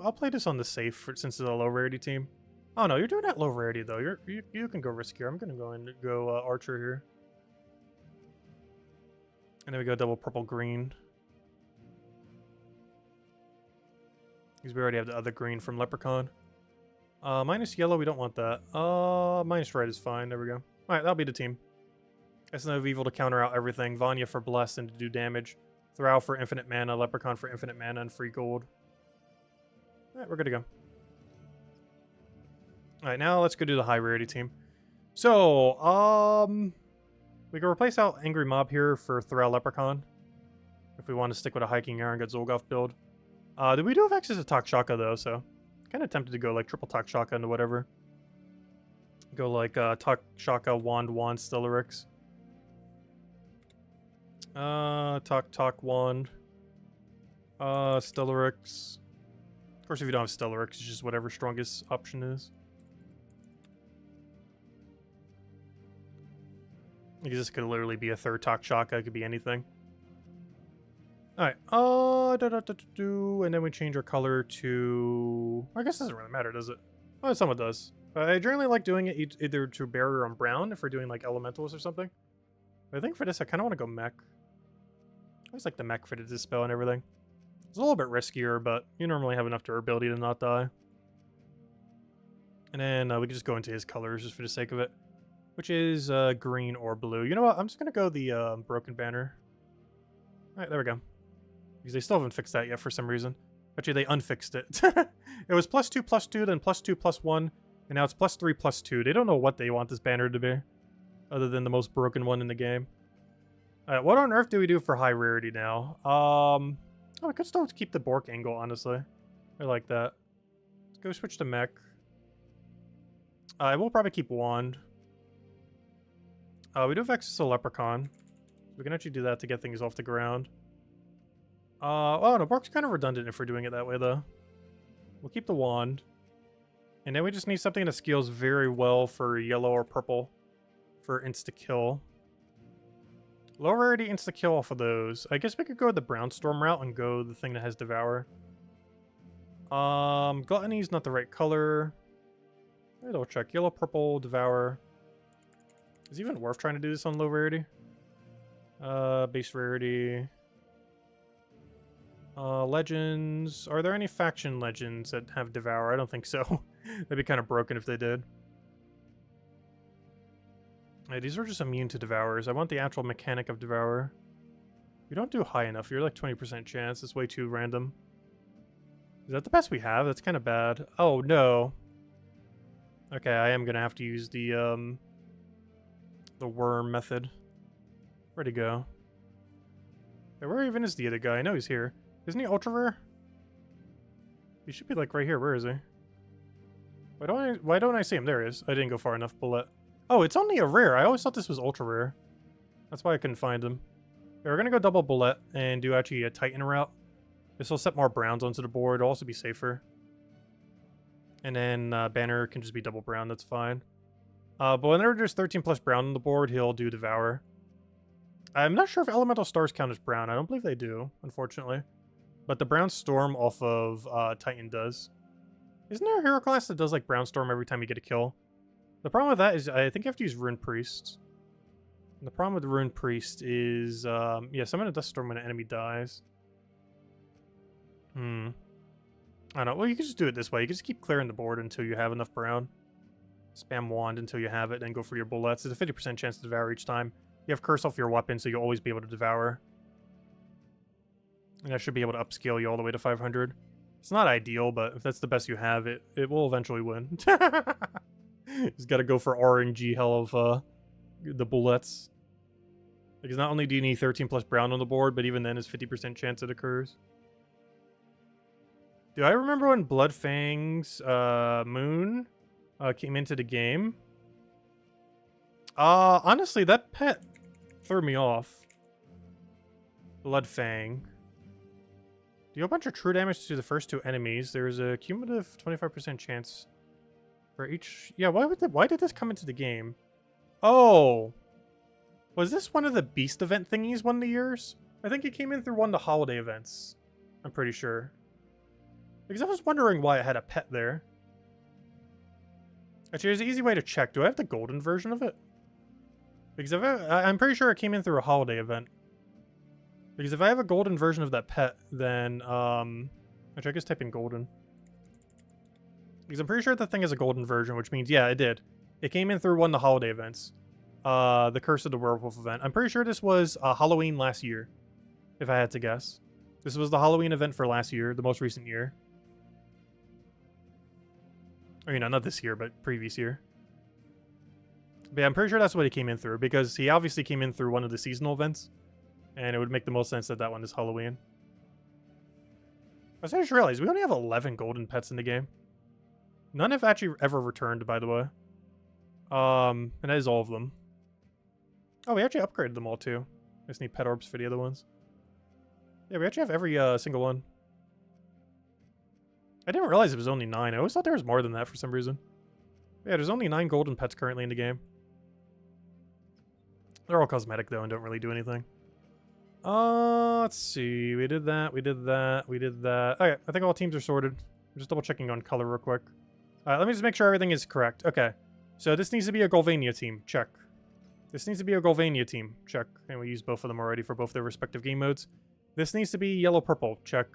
I'll play this on the safe since it's a low rarity team. Oh no, you're doing that low rarity though. You can go riskier. I'm gonna go and go Archer here. And then we go double purple green. Because we already have the other green from Leprechaun. Minus yellow, we don't want that. Minus red is fine. There we go. Alright, that'll be the team. Essence of Evil to counter out everything. Vanya for Bless and to do damage. Throw for infinite mana. Leprechaun for infinite mana and free gold. Alright, we're good to go. Alright, now let's go do the high rarity team. So, we can replace out Angry Mob here for Thrall Leprechaun. If we want to stick with a Hiking Air and get Zolgoth build. We do have access to Takshaka though, so kind of tempted to go like triple Takshaka into whatever. Go like Takshaka, Wand, Stellarix. Tak, Wand. Stellarix. Of course, if you don't have Stellarix, it's just whatever strongest option is. Because this could literally be a third Takshaka, it could be anything. Alright, and then we change our color to... I guess it doesn't really matter, does it? Oh, somewhat does. I generally like doing it either to barrier on brown if we're doing like elementals or something. But I think for this, I kind of want to go mech. I always like the mech for the dispel and everything. It's a little bit riskier, but you normally have enough durability to not die. And then we can just go into his colors just for the sake of it. Which is green or blue. You know what? I'm just going to go the broken banner. Alright, there we go. Because they still haven't fixed that yet for some reason. Actually, they unfixed it. It was +2/+2, then +2/+1, and now it's +3/+2. They don't know what they want this banner to be, other than the most broken one in the game. Alright, what on earth do we do for high rarity now? Oh, I could still keep the Bork angle, honestly. I like that. Let's go switch to mech. I will probably keep Wand. We do have access to Leprechaun. We can actually do that to get things off the ground. Oh no, Bork's kind of redundant if we're doing it that way, though. We'll keep the Wand. And then we just need something that scales very well for yellow or purple for insta-kill. Low rarity insta-kill off of those. I guess we could go the Brownstorm route and go the thing that has Devour. Gluttony's not the right color. Maybe I'll check. Yellow, purple, Devour. Is it even worth trying to do this on low rarity? Base rarity. Legends. Are there any faction legends that have Devour? I don't think so. That'd be kind of broken if they did. Yeah, these are just immune to Devours. I want the actual mechanic of Devour. You don't do high enough. You're like 20% chance. It's way too random. Is that the best we have? That's kind of bad. Oh, no. Okay, I am going to have to use the worm method. Where'd he go? Hey, where even is the other guy? I know he's here. Isn't he ultra rare? He should be like right here. Where is he? Why don't I see him? There he is. I didn't go far enough, bullet. Oh, it's only a rare. I always thought this was ultra rare. That's why I couldn't find him. Okay, we're gonna go double bullet and do actually a Titan route. This will set more browns onto the board. It'll also be safer. And then Banner can just be double brown. That's fine. But whenever there's 13 plus brown on the board, he'll do Devour. I'm not sure if Elemental Stars count as brown. I don't believe they do, unfortunately. But the Brown Storm off of Titan does. Isn't there a hero class that does like Brown Storm every time you get a kill? The problem with that is I think you have to use Rune Priest. And the problem with the Rune Priest is, yeah, summon a Dust Storm when an enemy dies. I don't know. Well, you can just do it this way. You can just keep clearing the board until you have enough brown. Spam Wand until you have it, then go for your bullets. There's a 50% chance to devour each time. You have Curse off your weapon, so you'll always be able to devour. And that should be able to upscale you all the way to 500. It's not ideal, but if that's the best you have, it will eventually win. He's got to go for RNG hell of the bullets. Because not only do you need 13 plus brown on the board, but even then it's 50% chance it occurs. Do I remember when Bloodfang's Moon came into the game? Honestly, that pet threw me off. Bloodfang. Deal a bunch of true damage to the first two enemies. There's a cumulative 25% chance for each... Yeah, why did this come into the game? Oh! Was this one of the Beast event thingies one of the years? I think it came in through one of the holiday events. I'm pretty sure. Because I was wondering why I had a pet there. Actually, there's an easy way to check. Do I have the golden version of it? Because if I'm pretty sure it came in through a holiday event. Because if I have a golden version of that pet, then, actually, I guess type in golden. Because I'm pretty sure that thing is a golden version, which means, yeah, it did. It came in through one of the holiday events. The Curse of the Werewolf event. I'm pretty sure this was Halloween last year, if I had to guess. This was the Halloween event for last year, the most recent year. Or, you know, not this year, but previous year. But yeah, I'm pretty sure that's what he came in through, because he obviously came in through one of the seasonal events. And it would make the most sense that that one is Halloween. I just realized we only have 11 golden pets in the game. None have actually ever returned, by the way. And that is all of them. Oh, we actually upgraded them all, too. I just need pet orbs for the other ones. Yeah, we actually have every single one. I didn't realize it was only 9. I always thought there was more than that for some reason. Yeah, there's only 9 golden pets currently in the game. They're all cosmetic, though, and don't really do anything. Let's see. We did that, we did that, we did that. Okay, I think all teams are sorted. I'm just double checking on color real quick. Let me just make sure everything is correct. Okay. So this needs to be a Ghulvania team. Check. This needs to be a Ghulvania team. Check. And we used both of them already for both their respective game modes. This needs to be yellow-purple. Check.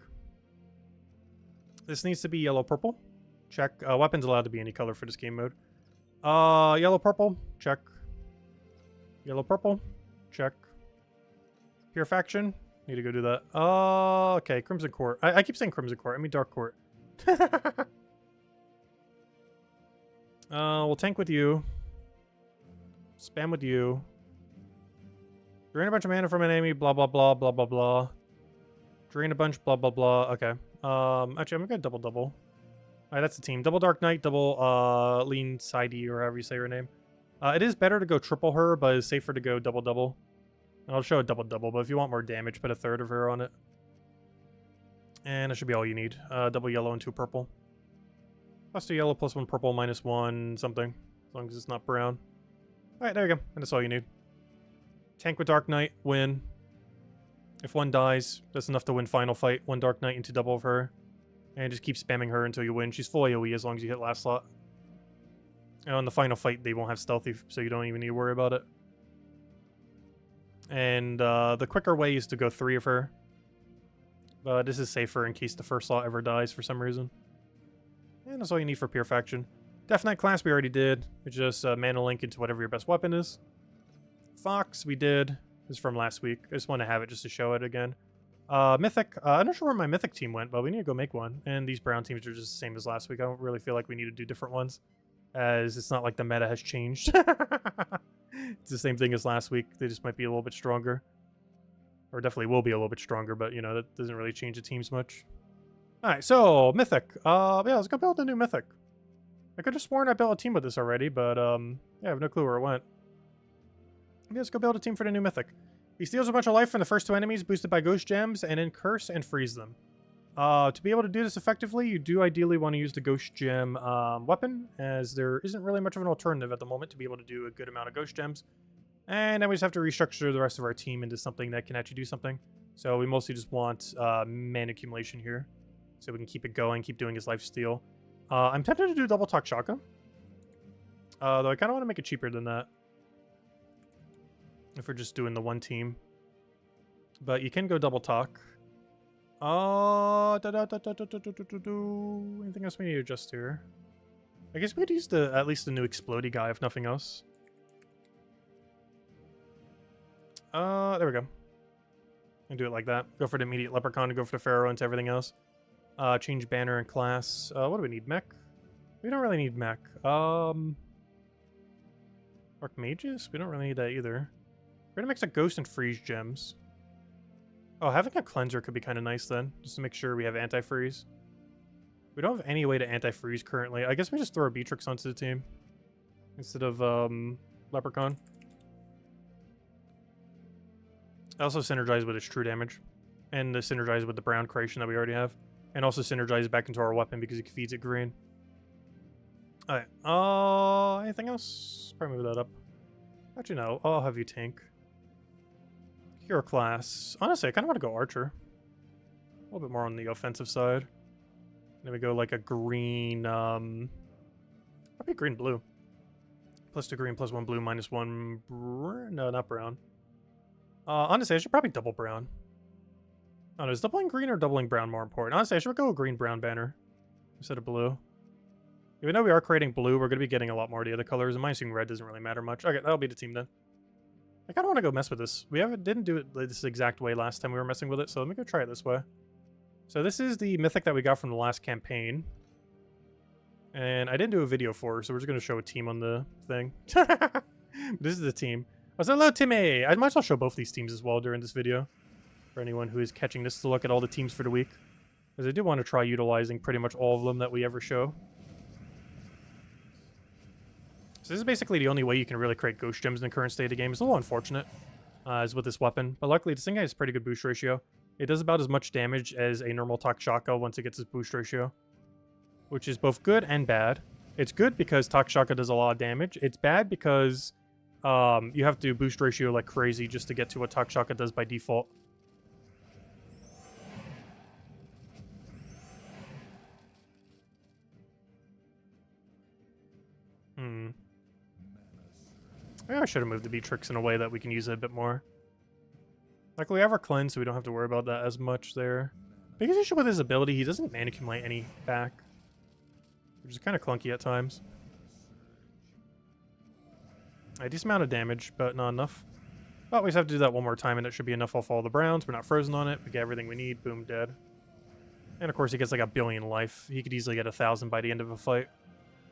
This needs to be yellow-purple. Check. Weapons allowed to be any color for this game mode. Yellow-purple. Check. Yellow-purple. Check. Pure Faction. Need to go do that. Okay. Crimson Court. I keep saying Crimson Court. I mean Dark Court. We'll tank with you. Spam with you. Drain a bunch of mana from an enemy. Blah, blah, blah, blah, blah, blah. Drain a bunch. Blah, blah, blah. Okay. Actually, I'm gonna double. Alright, that's the team. Double Dark Knight, double, Lean Sidey, or however you say her name. It is better to go triple her, but it's safer to go double. I'll show a double, but if you want more damage, put a third of her on it. And that should be all you need. Double yellow and 2 purple. Plus 2 yellow, plus 1 purple, minus 1 something. As long as it's not brown. Alright, there you go. And that's all you need. Tank with Dark Knight, win. If one dies, that's enough to win final fight. 1 Dark Knight into double of her. And just keep spamming her until you win. She's full AoE as long as you hit last slot. And on the final fight, they won't have stealthy, so you don't even need to worry about it. And the quicker way is to go 3 of her. This is safer in case the first slot ever dies for some reason. And that's all you need for Pure Faction. Death Knight class we already did. It's just mana link into whatever your best weapon is. Fox we did. This is from last week. I just want to have it just to show it again. Mythic. I'm not sure where my Mythic team went, but we need to go make one. And these brown teams are just the same as last week. I don't really feel like we need to do different ones, as it's not like the meta has changed. It's the same thing as last week. They just might be a little bit stronger. Or definitely will be a little bit stronger, but, you know, that doesn't really change the teams much. Alright, so, Mythic. Yeah, let's go build a new Mythic. I could have sworn I built a team with this already, but yeah, I have no clue where it went. Maybe let's go build a team for the new Mythic. He steals a bunch of life from the first 2 enemies, boosted by Ghost Gems, and then curse and freeze them. To be able to do this effectively, you do ideally want to use the Ghost Gem weapon, as there isn't really much of an alternative at the moment to be able to do a good amount of Ghost Gems. And then we just have to restructure the rest of our team into something that can actually do something. So we mostly just want mana accumulation here, so we can keep it going, keep doing his life steal. I'm tempted to do double talk shotgun, though I kind of want to make it cheaper than that if we're just doing the one team. But you can go double talk. Anything else we need to adjust here? I guess we could use at least the new explodey guy, if nothing else. There we go. And do it like that. Go for the immediate leprechaun and go for the pharaoh into everything else. Change banner and class. What do we need? Mech? We don't really need mech. Archmages? We don't really need that either. We're gonna mix a ghost and freeze gems. Oh, having a cleanser could be kind of nice then, just to make sure we have anti-freeze. We don't have any way to anti-freeze currently. I guess we just throw Beatrix onto the team instead of Leprechaun. Also synergize with its true damage, and the synergize with the brown creation that we already have, and also synergize back into our weapon because it feeds it green. Alright, anything else? Probably move that up. Actually, no. I'll have you tank. Hero class. Honestly, I kind of want to go archer. A little bit more on the offensive side. Then we go like a green, probably green-blue. +2 green, +1 blue, -1... No, not brown. Honestly, I should probably double brown. I don't know, is doubling green or doubling brown more important? Honestly, I should go a green-brown banner instead of blue. Even though we are creating blue, we're going to be getting a lot more of the other colors, and minusing red doesn't really matter much. Okay, that'll be the team then. I kind of want to go mess with this. We didn't do it this exact way last time we were messing with it, so let me go try it this way. So this is the Mythic that we got from the last campaign. And I didn't do a video for her, so we're just going to show a team on the thing. This is the team. Oh, so hello, Timmy! I might as well show both these teams as well during this video, for anyone who is catching this to look at all the teams for the week. Because I do want to try utilizing pretty much all of them that we ever show. So this is basically the only way you can really create ghost gems in the current state of the game. It's a little unfortunate, is with this weapon. But luckily, this thing has a pretty good boost ratio. It does about as much damage as a normal Takshaka once it gets its boost ratio, which is both good and bad. It's good because Takshaka does a lot of damage. It's bad because you have to boost ratio like crazy just to get to what Takshaka does by default. Maybe I should have moved the Beatrix in a way that we can use it a bit more. Luckily, we have our cleanse, so we don't have to worry about that as much there. Biggest issue with his ability, he doesn't mana accumulate any back, which is kind of clunky at times. A decent amount of damage, but not enough. But we just have to do that one more time, and it should be enough off all the browns. We're not frozen on it. We get everything we need. Boom, dead. And of course, he gets like 1 billion life. He could easily get 1,000 by the end of a fight.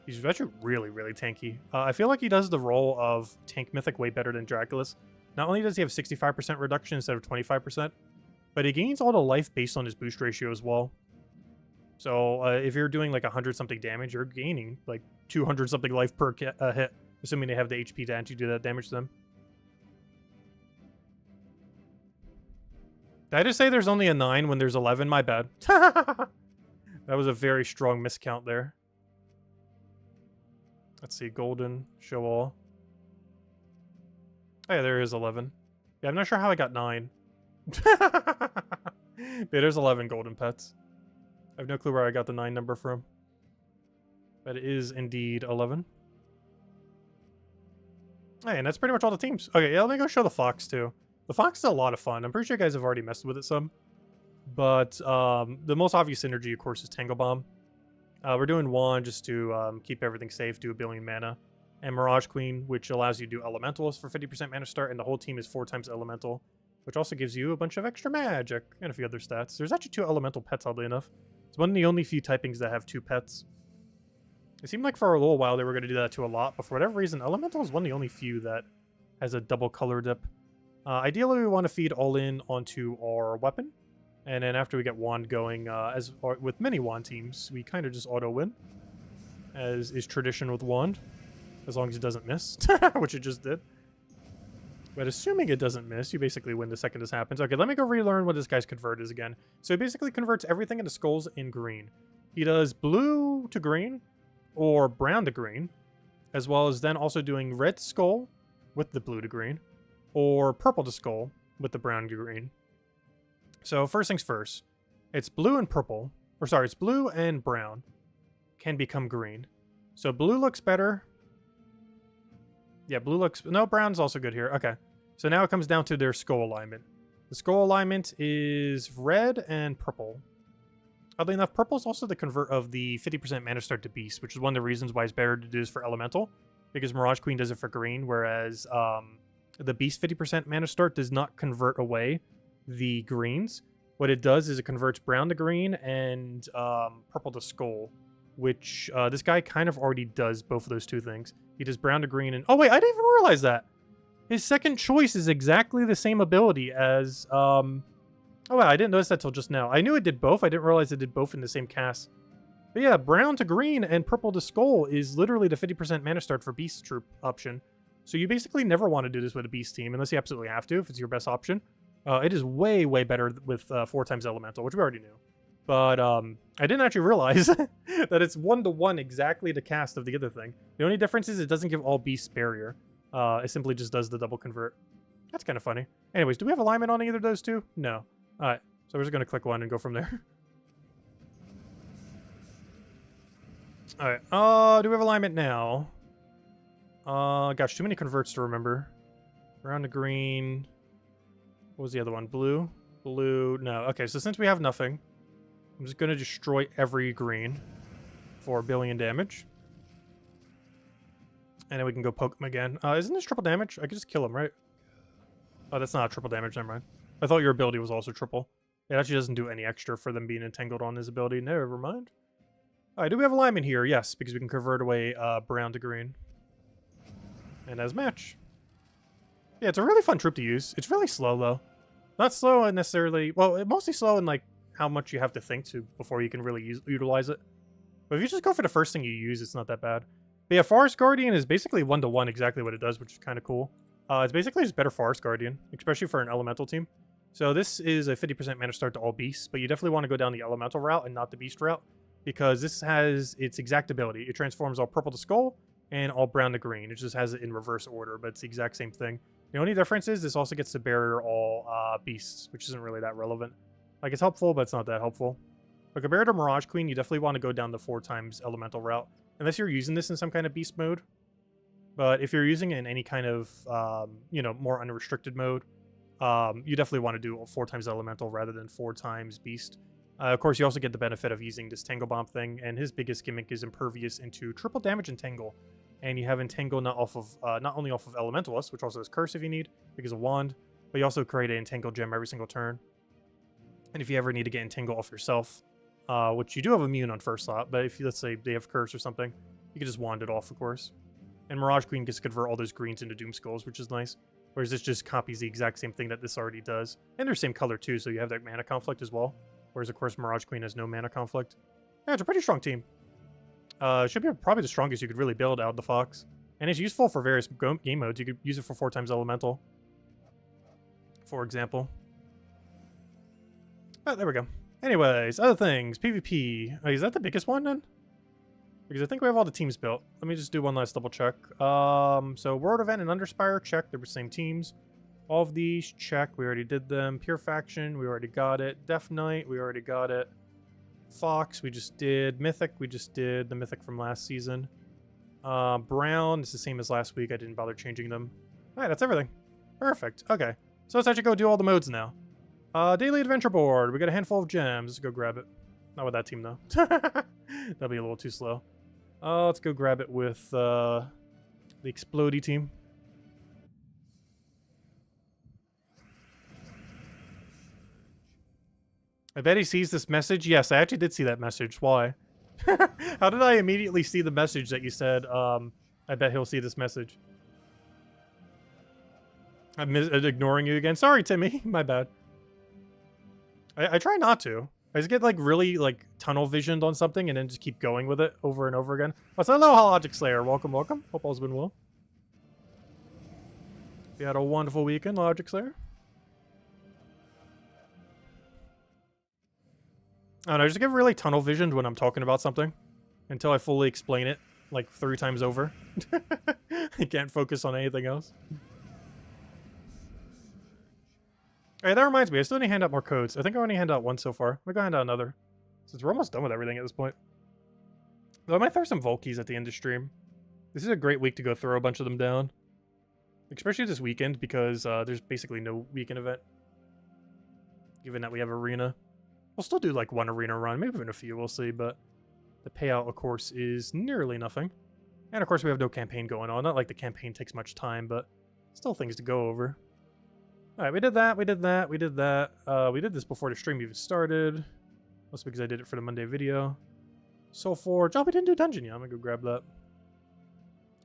He's actually really, really tanky. I feel like he does the role of tank mythic way better than Draculus. Not only does he have 65% reduction instead of 25%, but he gains all the life based on his boost ratio as well. So if you're doing like 100-something damage, you're gaining like 200-something life per hit, assuming they have the HP to actually do that damage to them. Did I just say there's only a 9 when there's 11? My bad. That was a very strong miscount there. Let's see, golden, show all. Oh yeah, there is 11. Yeah, I'm not sure how I got 9. Yeah, there's 11 golden pets. I have no clue where I got the 9 number from. But it is indeed 11. Hey, and that's pretty much all the teams. Okay, yeah, let me go show the fox too. The fox is a lot of fun. I'm pretty sure you guys have already messed with it some. But the most obvious synergy, of course, is Tangle Bomb. We're doing Wand just to keep everything safe, do 1 billion mana. And Mirage Queen, which allows you to do Elementals for 50% mana start, and the whole team is 4 times Elemental, which also gives you a bunch of extra magic and a few other stats. There's actually 2 Elemental pets, oddly enough. It's one of the only few typings that have 2 pets. It seemed like for a little while they were going to do that to a lot, but for whatever reason, Elemental is one of the only few that has a double color dip. Ideally, we want to feed all in onto our weapon. And then after we get Wand going, with many Wand teams, we kind of just auto-win. as is tradition with Wand, as long as it doesn't miss, which it just did. But assuming it doesn't miss, you basically win the second this happens. Okay, let me go relearn what this guy's convert is again. So he basically converts everything into skulls in green. He does blue to green, or brown to green, as well as then also doing red to skull with the blue to green, or purple to skull with the brown to green. So first things first, it's blue and purple, or sorry, it's blue and brown can become green. So blue looks better. Yeah, blue looks... No, brown's also good here. Okay. So now it comes down to their skull alignment. The skull alignment is red and purple. Oddly enough, purple is also the convert of the 50% mana start to beast, which is one of the reasons why it's better to do this for elemental, because Mirage Queen does it for green, whereas the beast 50% mana start does not convert away the greens. What it does is it converts brown to green and purple to skull, which this guy kind of already does both of those two things. He does brown to green and... Oh, wait, I didn't even realize that. His second choice is exactly the same ability as... Oh, wow, I didn't notice that till just now. I knew it did both. I didn't realize it did both in the same cast. But yeah, brown to green and purple to skull is literally the 50% mana start for beast troop option. So you basically never want to do this with a beast team, unless you absolutely have to, if it's your best option. It is way, way better with 4 times elemental, which we already knew. But I didn't actually realize that it's 1-to-1 exactly the cast of the other thing. The only difference is it doesn't give all beasts barrier. It simply just does the double convert. That's kind of funny. Anyways, do we have alignment on either of those two? No. Alright, so we're just going to click one and go from there. Alright, do we have alignment now? Gosh, too many converts to remember. Brown to green. What was the other one? Blue? Blue, no. Okay, so since we have nothing, I'm just going to destroy every green for 1 billion damage. And then we can go poke him again. Isn't this triple damage? I could just kill him, right? Oh, that's not triple damage, never mind. I thought your ability was also triple. It actually doesn't do any extra for them being entangled on his ability. Never mind. Alright, do we have alignment here? Yes, because we can convert away brown to green. And as match. Yeah, it's a really fun troop to use. It's really slow, though. Not slow necessarily... Well, it's mostly slow in, like, how much you have to think to before you can really utilize it. But if you just go for the first thing you use, it's not that bad. But yeah, Forest Guardian is basically 1-to-1 exactly what it does, which is kind of cool. It's basically just better Forest Guardian, especially for an elemental team. So this is a 50% mana start to all beasts, but you definitely want to go down the elemental route and not the beast route, because this has its exact ability. It transforms all purple to skull and all brown to green. It just has it in reverse order, but it's the exact same thing. The only difference is this also gets to barrier all beasts, which isn't really that relevant. Like, it's helpful, but it's not that helpful. But compared to Mirage Queen, you definitely want to go down the 4 times elemental route, unless you're using this in some kind of beast mode. But if you're using it in any kind of, you know, more unrestricted mode, you definitely want to do 4 times elemental rather than 4 times beast. Of course, you also get the benefit of using this Tangle Bomb thing, and his biggest gimmick is impervious into triple damage Entangle. And you have Entangle not only off of Elementalist, which also has Curse if you need, because of Wand, but you also create an Entangle gem every single turn. And if you ever need to get Entangle off yourself, which you do have immune on first slot, but if, let's say, they have Curse or something, you can just Wand it off, of course. And Mirage Queen gets to convert all those greens into Doom Skulls, which is nice. Whereas this just copies the exact same thing that this already does. And they're same color too, so you have that mana conflict as well. Whereas, of course, Mirage Queen has no mana conflict. Yeah, it's a pretty strong team. Should be probably the strongest you could really build out of the Fox. And it's useful for various game modes. You could use it for 4 times Elemental, for example. Oh, there we go. Anyways, other things. PvP. Oh, is that the biggest one then? Because I think we have all the teams built. Let me just do one last double check. So World Event and Underspire, check. They were same teams. All of these, check. We already did them. Pure Faction, we already got it. Death Knight, we already got it. Fox, we just did. Mythic, we just did. The Mythic from last season. Brown, it's the same as last week. I didn't bother changing them. Alright, that's everything. Perfect. Okay. So let's actually go do all the modes now. Daily Adventure Board. We got a handful of gems. Let's go grab it. Not with that team, though. That'll be a little too slow. Let's go grab it with the Explodey team. I bet he sees this message. Yes, I actually did see that message. Why? How did I immediately see the message that you said, I bet he'll see this message? I'm ignoring you again. Sorry, Timmy. My bad. I try not to. I just get like really like tunnel visioned on something and then just keep going with it over and over again. Oh, so hello, Logic Slayer. Welcome, welcome. Hope all's been well. You had a wonderful weekend, Logic Slayer. I don't know, I just get really tunnel visioned when I'm talking about something until I fully explain it like 3 times over. I can't focus on anything else. Alright, that reminds me, I still need to hand out more codes. I think I only handed out one so far. We're gonna hand out another. Since we're almost done with everything at this point. Though I might throw some Volkies at the end of stream. This is a great week to go throw a bunch of them down. Especially this weekend, because there's basically no weekend event. Given that we have arena. We'll still do like one arena run, maybe even a few, we'll see, but the payout, of course, is nearly nothing. And of course we have no campaign going on. Not like the campaign takes much time, but still things to go over. Alright, we did that, we did that, we did that. We did this before the stream even started. That's because I did it for the Monday video. Soul Forge. Oh, we didn't do dungeon yet. I'm gonna go grab that.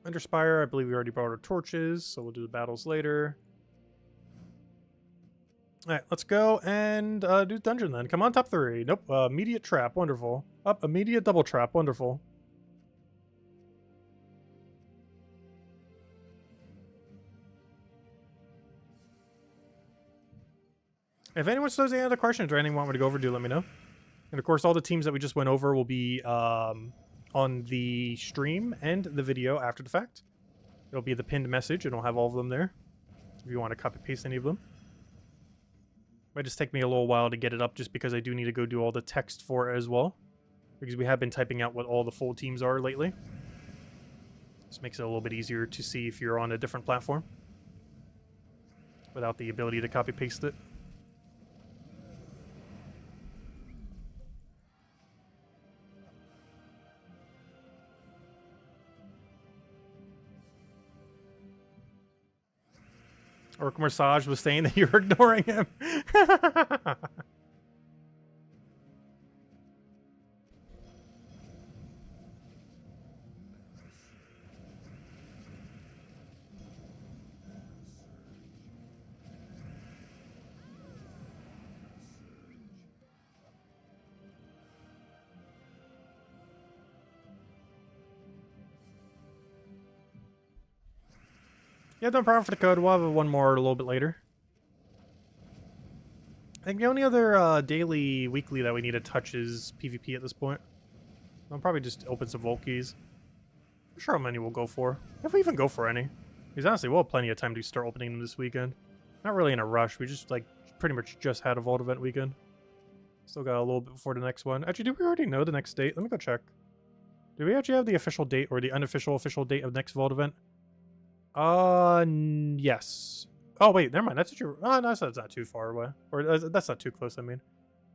Underspire, I believe we already brought our torches, so we'll do the battles later. Alright, let's go and do dungeon then. Come on, top 3. Nope, immediate trap, wonderful. Up, immediate double trap, wonderful. If anyone still has any other questions or anything you want me to go over, do let me know. And of course, all the teams that we just went over will be on the stream and the video after the fact. It'll be the pinned message, and I'll have all of them there. If you want to copy paste any of them. Might just take me a little while to get it up, just because I do need to go do all the text for it as well. Because we have been typing out what all the full teams are lately. This makes it a little bit easier to see if you're on a different platform. Without the ability to copy paste it. Orc Massage was saying that you're ignoring him. Yeah, no problem for the code. We'll have one more a little bit later. I think the only other daily, weekly that we need to touch is PvP at this point. I'll probably just open some Volkies. I'm sure how many we'll go for. If we even go for any. Because honestly, we'll have plenty of time to start opening them this weekend. Not really in a rush. We just, like, pretty much just had a Vault event weekend. Still got a little bit before the next one. Actually, do we already know the next date? Let me go check. Do we actually have the official date or the unofficial official date of next Vault event? Yes. Oh, wait, never mind. That's what you're... Oh, no, that's not too far away. Or that's not too close, I mean.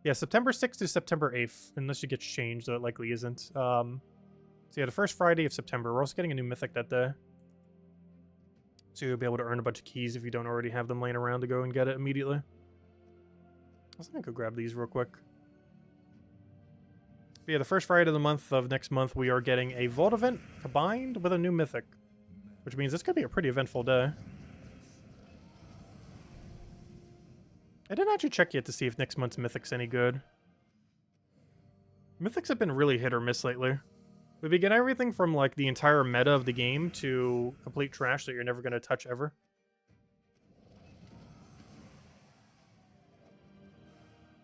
Yeah, September 6th to September 8th, unless it gets changed, though it likely isn't. So yeah, the first Friday of September. We're also getting a new Mythic that day. So you'll be able to earn a bunch of keys if you don't already have them laying around to go and get it immediately. I was gonna go grab these real quick. But yeah, the first Friday of the month of next month, we are getting a Vault event combined with a new Mythic. Which means this could be a pretty eventful day. I didn't actually check yet to see if next month's Mythic's any good. Mythics have been really hit or miss lately. We begin everything from like the entire meta of the game to complete trash that you're never going to touch ever.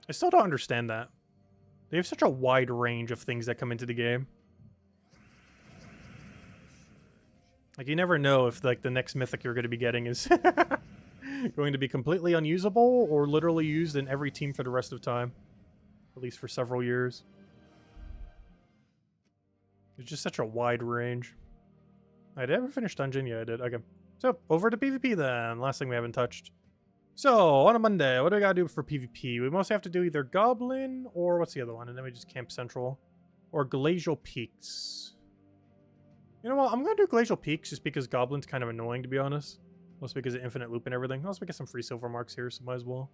I still don't understand that. They have such a wide range of things that come into the game. Like, you never know if, like, the next Mythic you're going to be getting is going to be completely unusable or literally used in every team for the rest of time. At least for several years. It's just such a wide range. Did I ever finish dungeon? Yeah, I did. Okay. So, over to PvP then. Last thing we haven't touched. So, on a Monday, what do we gotta do for PvP? We mostly have to do either Goblin or what's the other one? And then we just Camp Central. Or Glacial Peaks. You know what? I'm going to do Glacial Peaks just because Goblin's kind of annoying, to be honest. Mostly because of infinite loop and everything. Also, we get some free silver marks here, so might as well.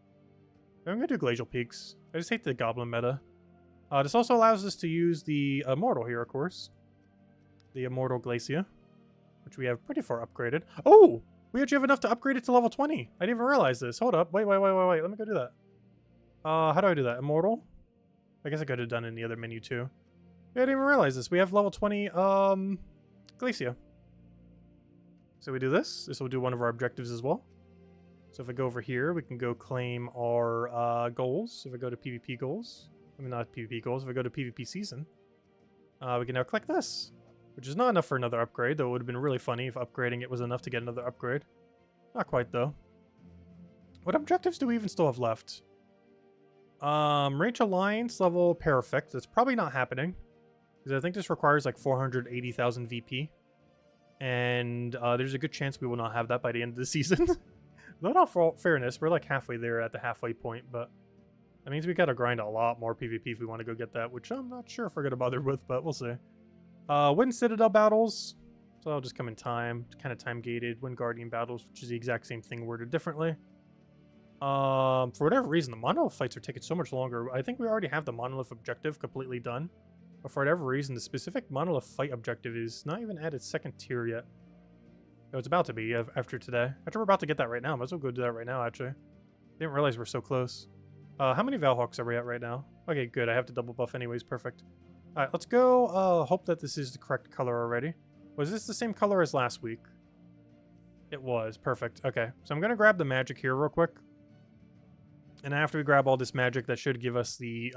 I'm going to do Glacial Peaks. I just hate the Goblin meta. This also allows us to use the Immortal here, of course. The Immortal Glacia. Which we have pretty far upgraded. Oh! We actually have enough to upgrade it to level 20. I didn't even realize this. Hold up. Wait. Let me go do that. How do I do that? Immortal? I guess I could have done it in the other menu too. I didn't even realize this. We have level 20 glacial. So we do this. This will do one of our objectives as well. So if I go over here, we can go claim our goals. If I go to PvP goals, I mean not PvP goals, if I go to PvP season, we can now collect this, which is not enough for another upgrade, though it would have been really funny if upgrading it was enough to get another upgrade. Not quite, though. What objectives do we even still have left? Range Alliance level perfect. That's probably not happening, because I think this requires like 480,000 VP. And there's a good chance we will not have that by the end of the season. Though in all fairness, we're like halfway there at the halfway point, but that means we gotta grind a lot more PvP if we want to go get that, which I'm not sure if we're gonna bother with, but we'll see. Wind Citadel battles, so I'll just come in time, kind of time gated. Wind Guardian battles, which is the exact same thing worded differently. For whatever reason, the Monolith fights are taking so much longer. I think we already have the Monolith objective completely done, but for whatever reason, the specific Monolith fight objective is not even at its second tier yet. Oh, it's about to be after today. After we're about to get that right now. Might as well go do that right now, actually. Didn't realize we're so close. How many Valhawks are we at right now? Okay, good. I have to double buff anyways. Perfect. Alright, let's go. Hope that this is the correct color already. Was this the same color as last week? It was. Perfect. Okay, so I'm going to grab the magic here real quick. And after we grab all this magic, that should give us the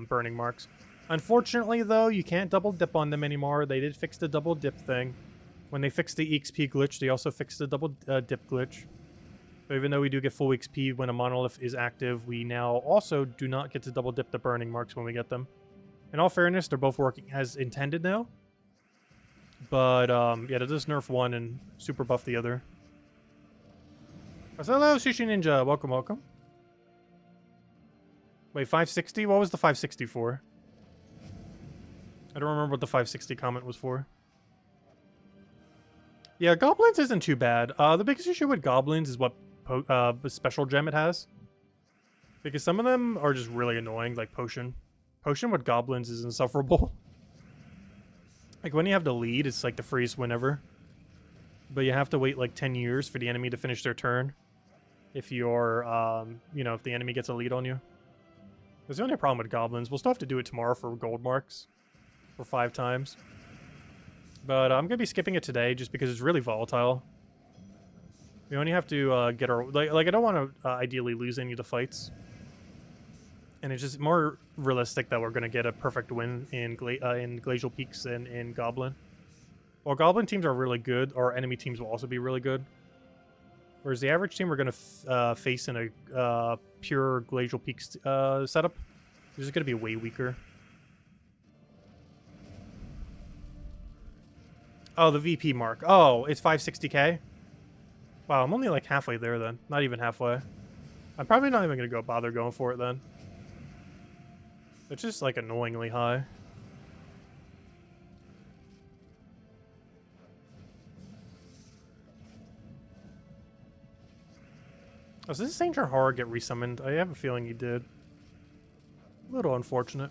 burning marks. Unfortunately, though, you can't double dip on them anymore. They did fix the double dip thing. When they fixed the EXP glitch, they also fixed the double dip glitch. So even though we do get full XP when a monolith is active, we now also do not get to double dip the burning marks when we get them. In all fairness, they're both working as intended now. But, yeah, that does nerf one and super buff the other. So, hello, Sushi Ninja. Welcome, welcome. Wait, 560? What was the 560 for? I don't remember what the 560 comment was for. Yeah, Goblins isn't too bad. The biggest issue with Goblins is what special gem it has. Because some of them are just really annoying, like Potion. Potion with Goblins is insufferable. Like, when you have the lead, it's like the freeze whenever. But you have to wait like 10 years for the enemy to finish their turn. If you're, you know, if the enemy gets a lead on you. That's the only problem with Goblins. We'll still have to do it tomorrow for gold marks. For 5 times. But I'm going to be skipping it today just because it's really volatile. We only have to get our... Like, I don't want to ideally lose any of the fights. And it's just more realistic that we're going to get a perfect win in Glacial Peaks and in Goblin. While Goblin teams are really good, our enemy teams will also be really good. Whereas the average team we're going to face in a pure Glacial Peaks setup is just going to be way weaker. Oh, the VP mark. Oh, it's 560k? Wow, I'm only like halfway there then. Not even halfway. I'm probably not even going to bother going for it then. It's just like annoyingly high. Oh, so does Saint John Horror get resummoned? I have a feeling he did. A little unfortunate.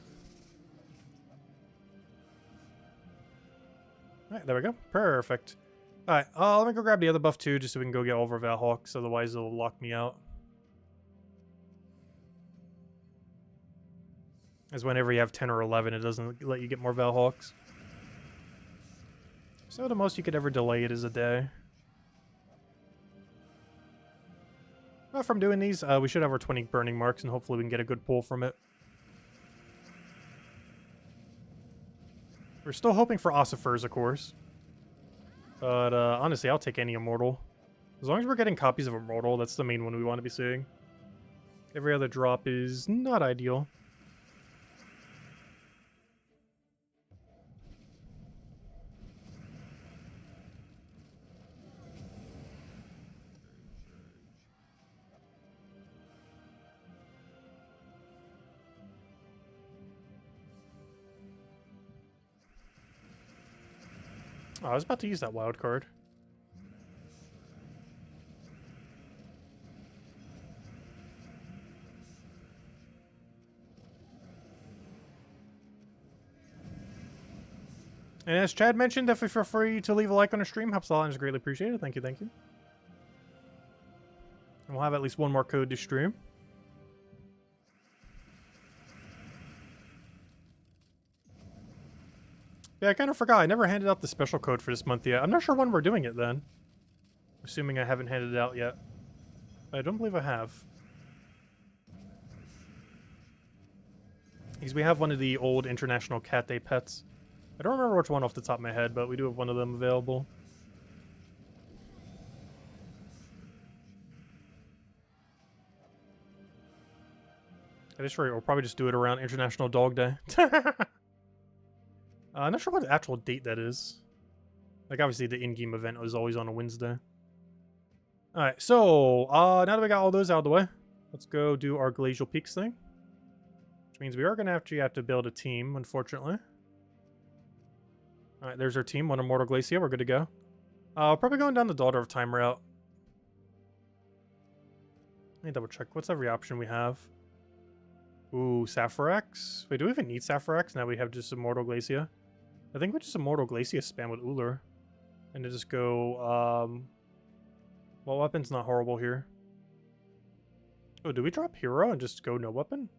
Alright, there we go. Perfect. Alright, let me go grab the other buff too, just so we can go get over Valhawks, otherwise it'll lock me out. As whenever you have 10 or 11, it doesn't let you get more Valhawks. So the most you could ever delay it is a day. Well, from doing these, we should have our 20 burning marks, and hopefully we can get a good pull from it. We're still hoping for Ossifers, of course. But honestly, I'll take any Immortal. As long as we're getting copies of Immortal, that's the main one we want to be seeing. Every other drop is not ideal. Oh, I was about to use that wild card. And as Chad mentioned, definitely feel free to leave a like on the stream. Helps a lot and is greatly appreciated. Thank you, thank you. And we'll have at least one more code to stream. Yeah, I kind of forgot. I never handed out the special code for this month yet. I'm not sure when we're doing it then. Assuming I haven't handed it out yet. I don't believe I have. Because we have one of the old International Cat Day pets. I don't remember which one off the top of my head, but we do have one of them available. At this rate, we'll probably just do it around International Dog Day. I'm not sure what the actual date that is. Like, obviously, the in-game event was always on a Wednesday. Alright, so, now that we got all those out of the way, let's go do our Glacial Peaks thing. Which means we are going to actually have to build a team, unfortunately. Alright, there's our team. One Immortal Glacia. We're good to go. Probably going down the Daughter of Time route. Let me double check. What's every option we have? Ooh, Sapphirax. Wait, do we even need Sapphirax? Now we have just Immortal Glacia. I think we just Immortal Glacia spam with Uller. And to just go, well, weapon's not horrible here. Oh, do we drop Hero and just go no weapon?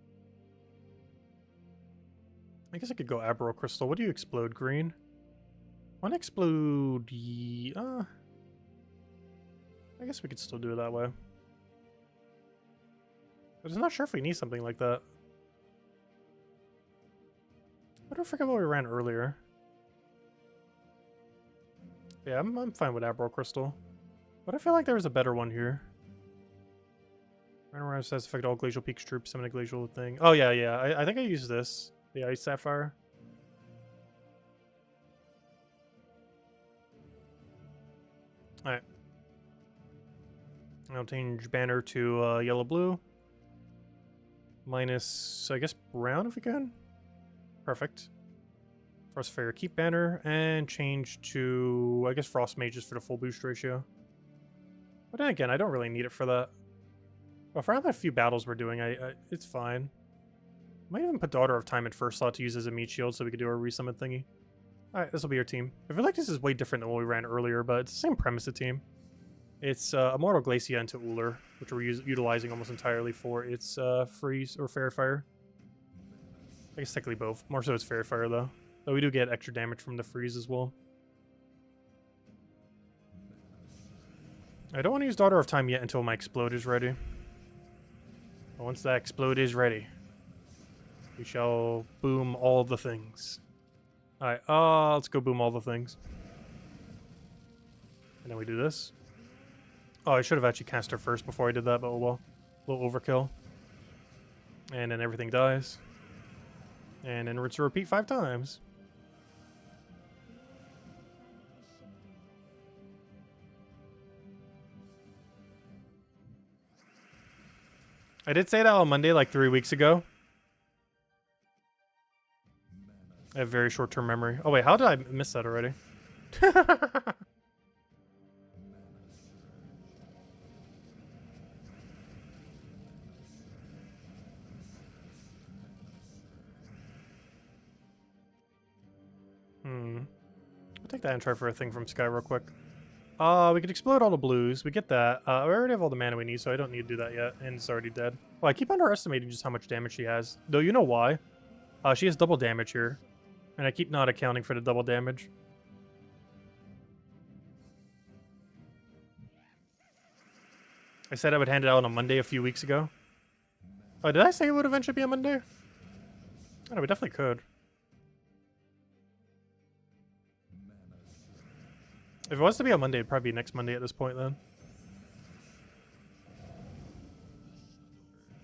I guess I could go Abro Crystal. What do you explode? Green? One explode... I guess we could still do it that way. But I'm not sure if we need something like that. I don't forget what we ran earlier. Yeah, I'm fine with Abro Crystal. But I feel like there was a better one here. Random says affect all Glacial Peaks troops, summon a glacial thing. Oh yeah, yeah. I think I used this. The Ice Sapphire. Alright. I'll change banner to yellow-blue. Minus, I guess, brown if we can. Perfect. Frost Fairy keep banner and change to, I guess, Frost Mages for the full boost ratio. But then again, I don't really need it for that. Well, for the few battles we're doing, it's fine. Might even put Daughter of Time at first slot to use as a meat shield so we could do our resummon thingy. Alright, this will be our team. I feel like this is way different than what we ran earlier, but it's the same premise of team. It's Immortal Glacia into Uller, which we're utilizing almost entirely for its freeze or Fairy Fire. I guess technically both. More so it's Fairy Fire though. Though we do get extra damage from the freeze as well. I don't want to use Daughter of Time yet until my Explode is ready. But once that Explode is ready, we shall boom all the things. Alright, let's go boom all the things. And then we do this. Oh, I should have actually cast her first before I did that, but oh well. A little overkill. And then everything dies. And then it's a repeat 5 times. I did say that on Monday like 3 weeks ago. I have very short-term memory. Oh wait, how did I miss that already? I'll take that and try for a thing from Sky real quick. We could explode all the blues. We get that. We already have all the mana we need, so I don't need to do that yet. And it's already dead. Well, I keep underestimating just how much damage she has. Though you know why. She has double damage here. And I keep not accounting for the double damage. I said I would hand it out on a Monday a few weeks ago. Oh, did I say it would eventually be a Monday? I don't know, we definitely could. If it was to be a Monday, it'd probably be next Monday at this point then.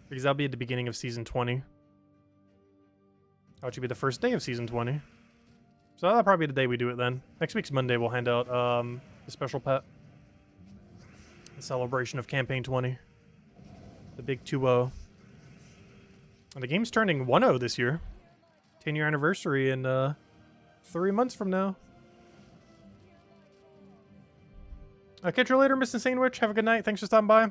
Because that'll be at the beginning of Season 20. That should be the first day of Season 20. So that'll probably be the day we do it then. Next week's Monday, we'll hand out the special pet. The celebration of Campaign 20. The big 2-0. And the game's turning 1-0 this year. 10-year anniversary in 3 months from now. I'll catch you later, Mr. Sandwich. Have a good night. Thanks for stopping by.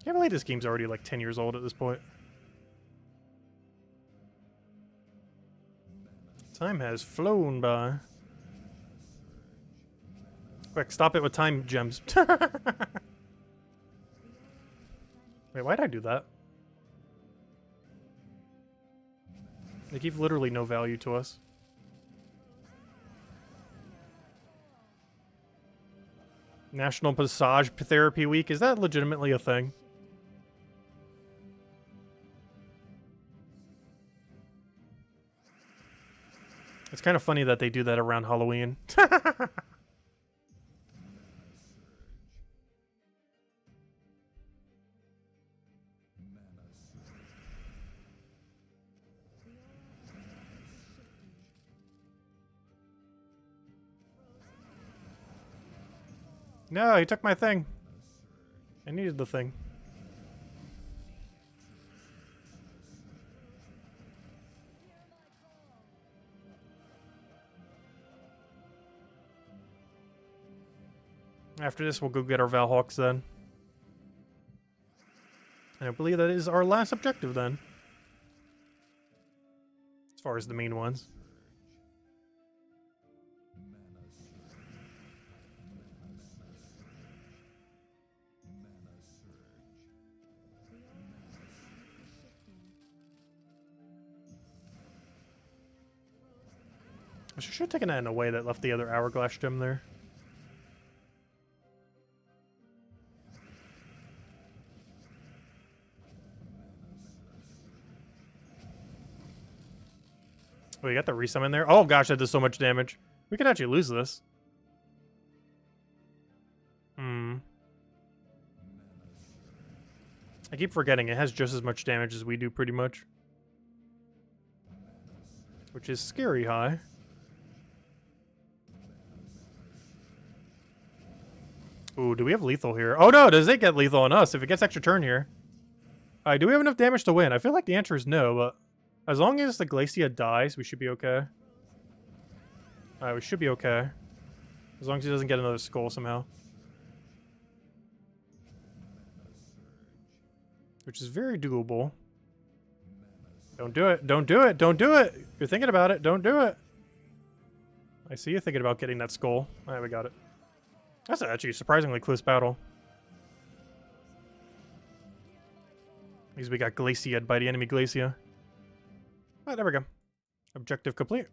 Can't believe this game's already like 10 years old at this point. Time has flown by. Quick, stop it with time gems. Wait, why'd I do that? They give literally no value to us. National Massage Therapy Week. Is that legitimately a thing? It's kind of funny that they do that around Halloween. No, he took my thing. I needed the thing. After this, we'll go get our Valhawks then. And I believe that is our last objective then. As far as the main ones. I should have taken that in a way that left the other hourglass gem there. Oh, you got the resummon there? Oh gosh, that does so much damage. We could actually lose this. I keep forgetting it has just as much damage as we do, pretty much. Which is scary high. Ooh, do we have lethal here? Oh no, does it get lethal on us if it gets extra turn here? Alright, do we have enough damage to win? I feel like the answer is no, but as long as the glacial dies, we should be okay. Alright, we should be okay. As long as he doesn't get another skull somehow. Which is very doable. Don't do it. Don't do it. Don't do it. You're thinking about it. Don't do it. I see you thinking about getting that skull. Alright, we got it. That's actually a surprisingly close battle. Because we got glaciated by the enemy glacier. Oh, there we go. Objective complete.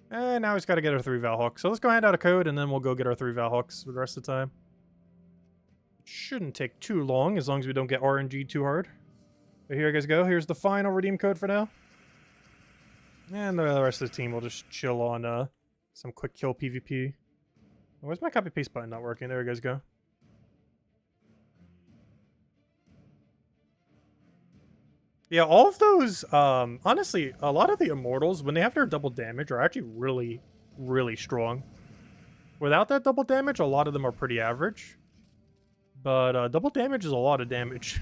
And now he's got to get our 3 Valhawks. So let's go hand out a code and then we'll go get our 3 Valhawks for the rest of the time. Shouldn't take too long as we don't get RNG too hard. But here you guys go. Here's the final redeem code for now. And the rest of the team will just chill on some quick kill PvP. Where's my copy paste button not working? There you guys go. Yeah, all of those, honestly, a lot of the immortals, when they have their double damage, are actually really, really strong. Without that double damage, a lot of them are pretty average. But double damage is a lot of damage.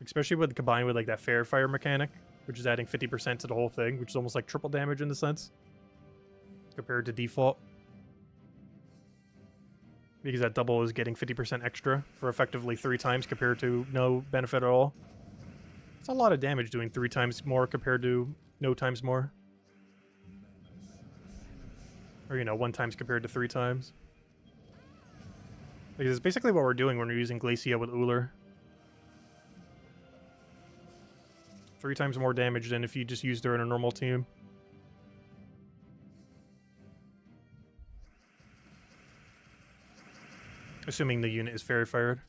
Especially with combined with like that fair fire mechanic, which is adding 50% to the whole thing, which is almost like triple damage in a sense. Compared to default. Because that double is getting 50% extra for effectively 3 times compared to no benefit at all. It's a lot of damage doing 3 times more compared to no times more. Or, you know, 1 times compared to 3 times. Because it's basically what we're doing when we're using Glacia with Uller. 3 times more damage than if you just used her in a normal team. Assuming the unit is fairy fired.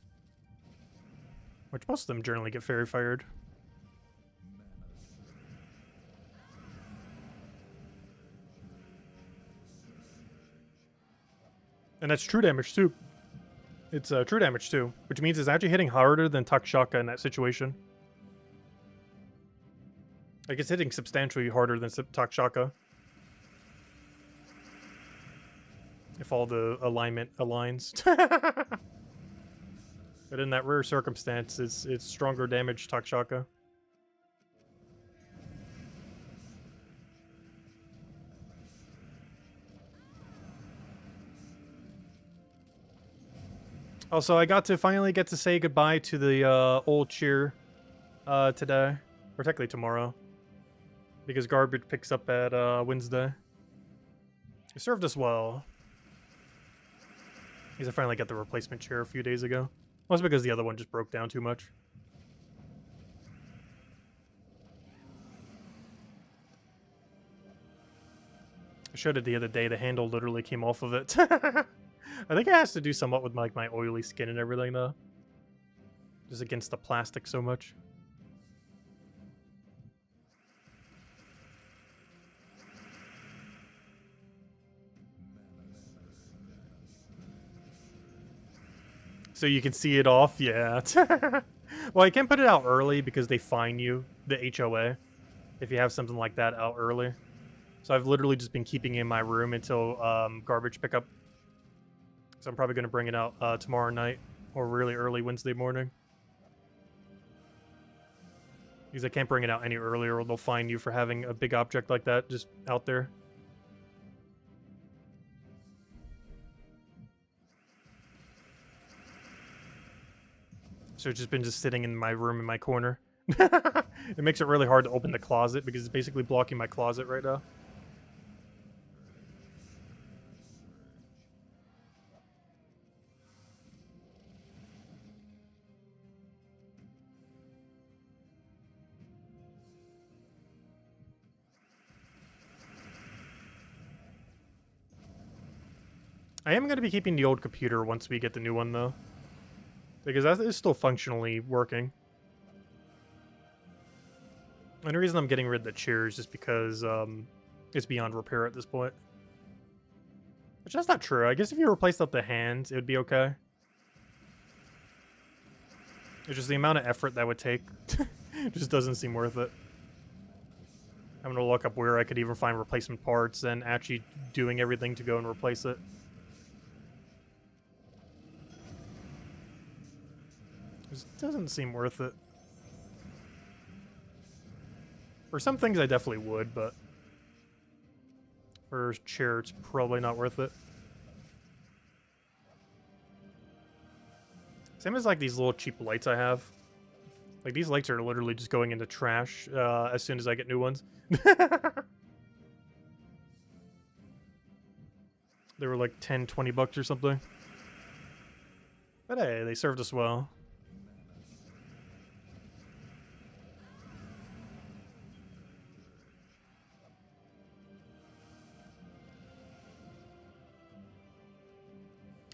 Which most of them generally get fairy fired. And that's true damage too. It's true damage too, which means it's actually hitting harder than Takshaka in that situation. Like it's hitting substantially harder than Takshaka. If all the alignment aligns. But in that rare circumstance, it's stronger damage Takshaka. Also, I got to finally get to say goodbye to the old cheer today. Or technically tomorrow. Because garbage picks up at Wednesday. It served us well. Because I finally got the replacement chair a few days ago. Well, it's because the other one just broke down too much. I showed it the other day. The handle literally came off of it. I think it has to do somewhat with like my oily skin and everything, though. Just against the plastic so much. So you can see it off? Yeah. Well, I can't put it out early because they fine you, the HOA, if you have something like that out early. So I've literally just been keeping it in my room until garbage pickup. So I'm probably going to bring it out tomorrow night or really early Wednesday morning. Because I can't bring it out any earlier or they'll fine you for having a big object like that just out there. So it's just been sitting in my room in my corner. It makes it really hard to open the closet because it's basically blocking my closet right now. I am going to be keeping the old computer once we get the new one, though. Because that is still functionally working. And the reason I'm getting rid of the chair is just because it's beyond repair at this point. Which that's not true. I guess if you replaced out the hands, it would be okay. It's just the amount of effort that would take just doesn't seem worth it. I'm going to look up where I could even find replacement parts and actually doing everything to go and replace it. It doesn't seem worth it. For some things I definitely would, but for a chair it's probably not worth it. Same as like these little cheap lights I have. Like these lights are literally just going into trash as soon as I get new ones. They were like 10, 20 bucks or something. But hey, they served us well.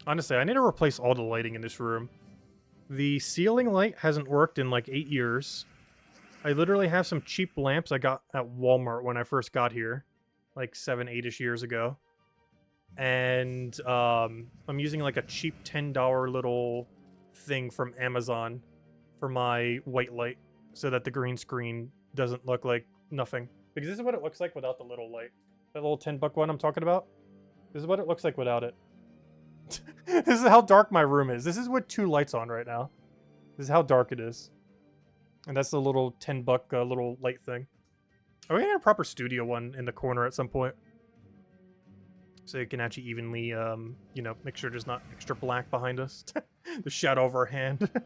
Honestly, I need to replace all the lighting in this room. The ceiling light hasn't worked in like 8 years. I literally have some cheap lamps I got at Walmart when I first got here. Like 7, 8-ish years ago. And I'm using like a cheap $10 little thing from Amazon for my white light. So that the green screen doesn't look like nothing. Because this is what it looks like without the little light. That little $10 one I'm talking about. This is what it looks like without it. This is how dark my room is. This is with 2 lights on right now. This is how dark it is. And that's the little $10 little light thing. Are we gonna have a proper studio one in the corner at some point? So you can actually evenly, you know, make sure there's not extra black behind us. The shadow of our hand. The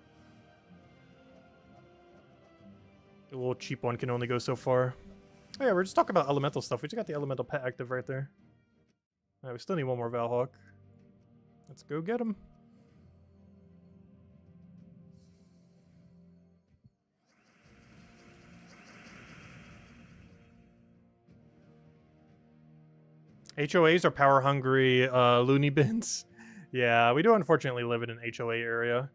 little cheap one can only go so far. Oh yeah, we're just talking about elemental stuff. We just got the elemental pet active right there. Alright, we still need one more Valhawk. Let's go get him. HOAs are power hungry loony bins. Yeah, we do unfortunately live in an HOA area.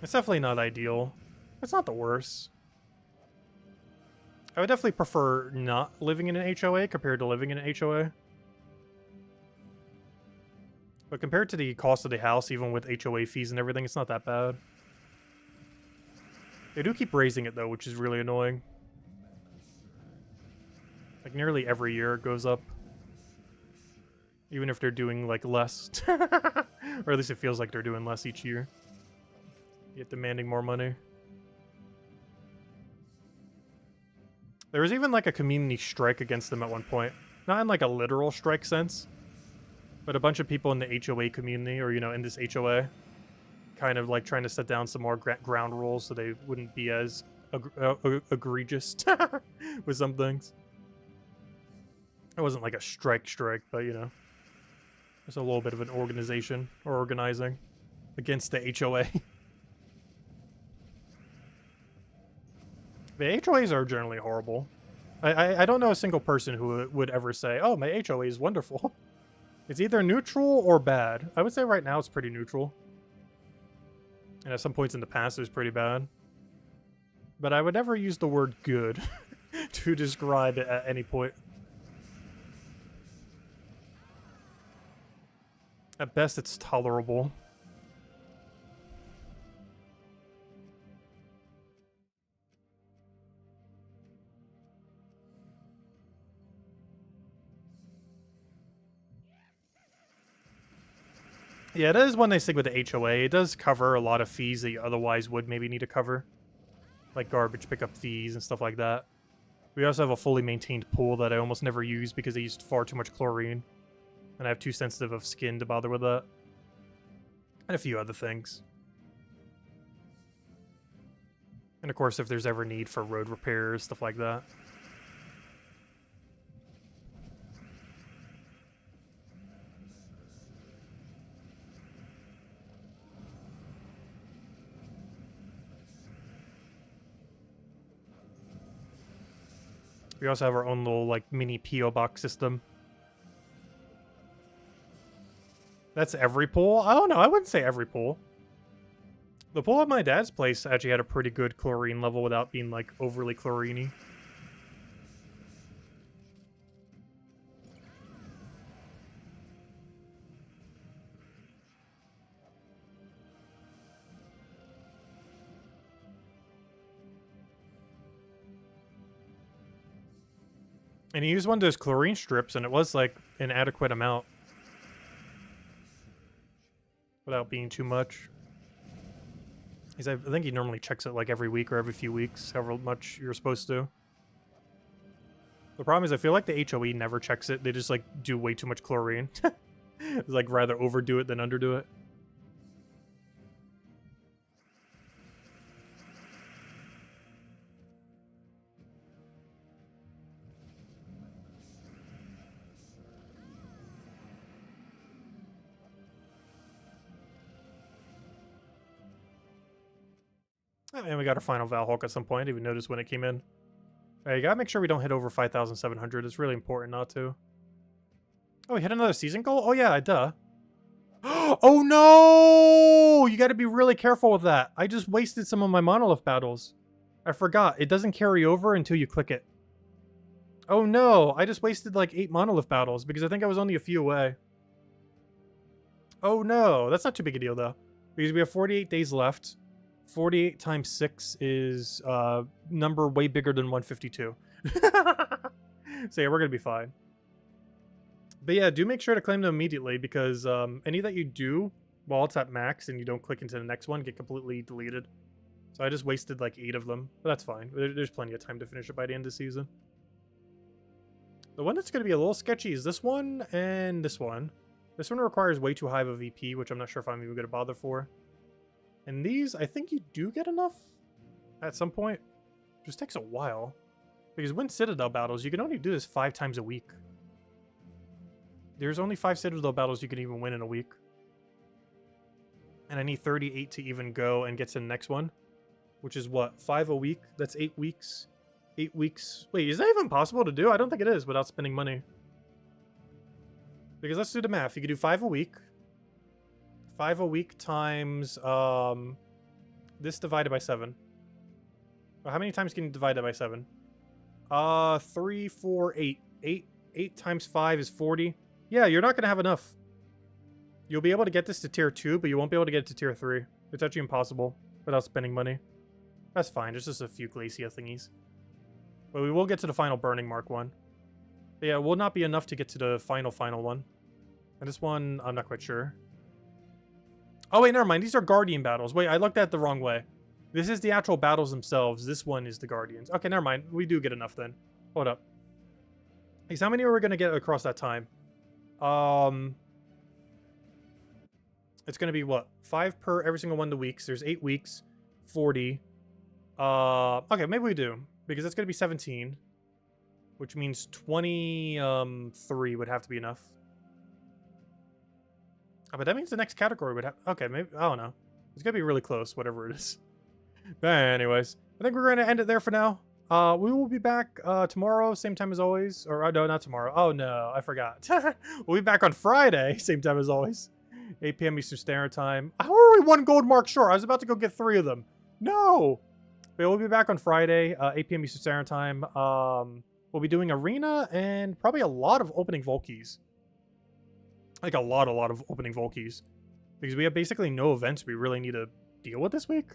It's definitely not ideal. It's not the worst. I would definitely prefer not living in an HOA compared to living in an HOA. But compared to the cost of the house, even with HOA fees and everything, it's not that bad. They do keep raising it, though, which is really annoying. Like, nearly every year it goes up. Even if they're doing, like, less. Or at least it feels like they're doing less each year. Yet demanding more money. There was even, like, a community strike against them at one point. Not in, like, a literal strike sense. But a bunch of people in the HOA community, or, you know, in this HOA, kind of, like, trying to set down some more ground rules so they wouldn't be as egregious with some things. It wasn't, like, a strike, but, you know. There's a little bit of an organization, or organizing, against the HOA. The HOAs are generally horrible. I don't know a single person who would ever say, oh, my HOA is wonderful. It's either neutral or bad. I would say right now it's pretty neutral. And at some points in the past it was pretty bad. But I would never use the word good to describe it at any point. At best, it's tolerable. Yeah, that is one nice thing with the HOA. It does cover a lot of fees that you otherwise would maybe need to cover. Like garbage pickup fees and stuff like that. We also have a fully maintained pool that I almost never use because I used far too much chlorine. And I have too sensitive of skin to bother with that. And a few other things. And of course, if there's ever need for road repairs, stuff like that. We also have our own little, like, mini P.O. box system. That's every pool? I don't know. I wouldn't say every pool. The pool at my dad's place actually had a pretty good chlorine level without being, like, overly chlorine-y. And he used one of those chlorine strips, and it was, like, an adequate amount. Without being too much. I think he normally checks it, like, every week or every few weeks, however much you're supposed to. The problem is I feel like the HOE never checks it. They just, like, do way too much chlorine. It's, like, rather overdo it than underdo it. And we got our final Valhulk at some point. I didn't even notice when it came in. Alright, you gotta make sure we don't hit over 5,700. It's really important not to. Oh, we hit another season goal? Oh yeah, duh. Oh no! You gotta be really careful with that. I just wasted some of my monolith battles. I forgot. It doesn't carry over until you click it. Oh no! I just wasted like 8 monolith battles because I think I was only a few away. Oh no! That's not too big a deal though. Because we have 48 days left. 48 times 6 is number way bigger than 152. So yeah, we're gonna be fine. But yeah, do make sure to claim them immediately because any that you do while it's at max and you don't click into the next one get completely deleted. So I just wasted like 8 of them, but that's fine. There's plenty of time to finish it by the end of the season. The one that's going to be a little sketchy is this one and this one. This one requires way too high of a VP, which I'm not sure if I'm even going to bother for. And these, I think you do get enough at some point. It just takes a while. Because when Citadel battles, you can only do this 5 times a week. There's only 5 Citadel battles you can even win in a week. And I need 38 to even go and get to the next one. Which is what? 5 a week? That's 8 weeks. 8 weeks. Wait, is that even possible to do? I don't think it is without spending money. Because let's do the math. You can do 5 a week. 5 a week times this divided by 7. Well, how many times can you divide that by 7? 3, 4, 8. 8 times 5 is 40. Yeah, you're not going to have enough. You'll be able to get this to tier 2, but you won't be able to get it to tier 3. It's actually impossible without spending money. That's fine. There's just a few glacial thingies. But we will get to the final Burning Mark one. But yeah, it will not be enough to get to the final one. And this one, I'm not quite sure. Oh, wait, never mind. These are Guardian battles. Wait, I looked at it the wrong way. This is the actual battles themselves. This one is the Guardians. Okay, never mind. We do get enough then. Hold up. Hey, so how many are we going to get across that time? It's going to be what? 5 per every single one of the weeks. There's 8 weeks. 40. Okay, maybe we do. Because it's going to be 17. Which means 23 would have to be enough. Oh, but that means the next category would have... Okay, maybe... I don't know. It's going to be really close, whatever it is. But anyways, I think we're going to end it there for now. We will be back tomorrow, same time as always. Or no, not tomorrow. Oh no, I forgot. We'll be back on Friday, same time as always. 8 p.m. Eastern Standard Time. How are we 1 gold mark short? I was about to go get 3 of them. No! But we'll be back on Friday, 8 p.m. Eastern Standard Time. We'll be doing Arena and probably a lot of opening Vault Keys. Like a lot of opening Vault Keys. Because we have basically no events we really need to deal with this week.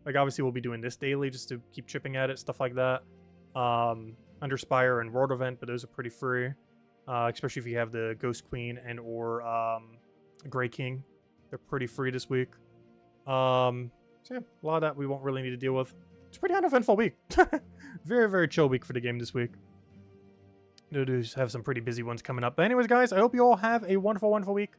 Like, obviously, we'll be doing this daily just to keep chipping at it, stuff like that. Underspire and World Event, but those are pretty free. Especially if you have the Ghost Queen and or Grey King. They're pretty free this week. So yeah, a lot of that we won't really need to deal with. It's a pretty uneventful week. Very chill week for the game this week. Do have some pretty busy ones coming up. But anyways, guys, I hope you all have a wonderful week.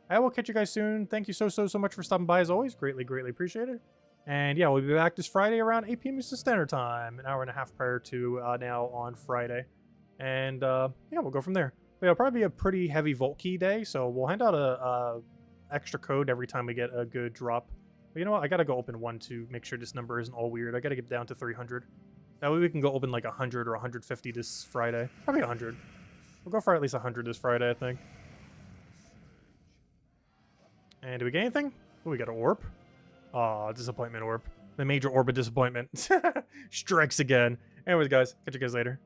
I will catch you guys soon. Thank you so much for stopping by as always. Greatly appreciate it. And yeah, we'll be back this Friday around 8 p.m. Eastern Standard Time, an hour and a half prior to now on Friday. And yeah, we'll go from there. But it'll probably be a pretty heavy Vault Key day, so we'll hand out a extra code every time we get a good drop. But you know what? I gotta go open one to make sure this number isn't all weird. I gotta get down to 300. That way we can go open like 100 or 150 this Friday. Probably 100. We'll go for at least 100 this Friday, I think. And do we get anything? Oh, we got an orb. Aw, disappointment orb. The major orb of disappointment. Strikes again. Anyways, guys, catch you guys later.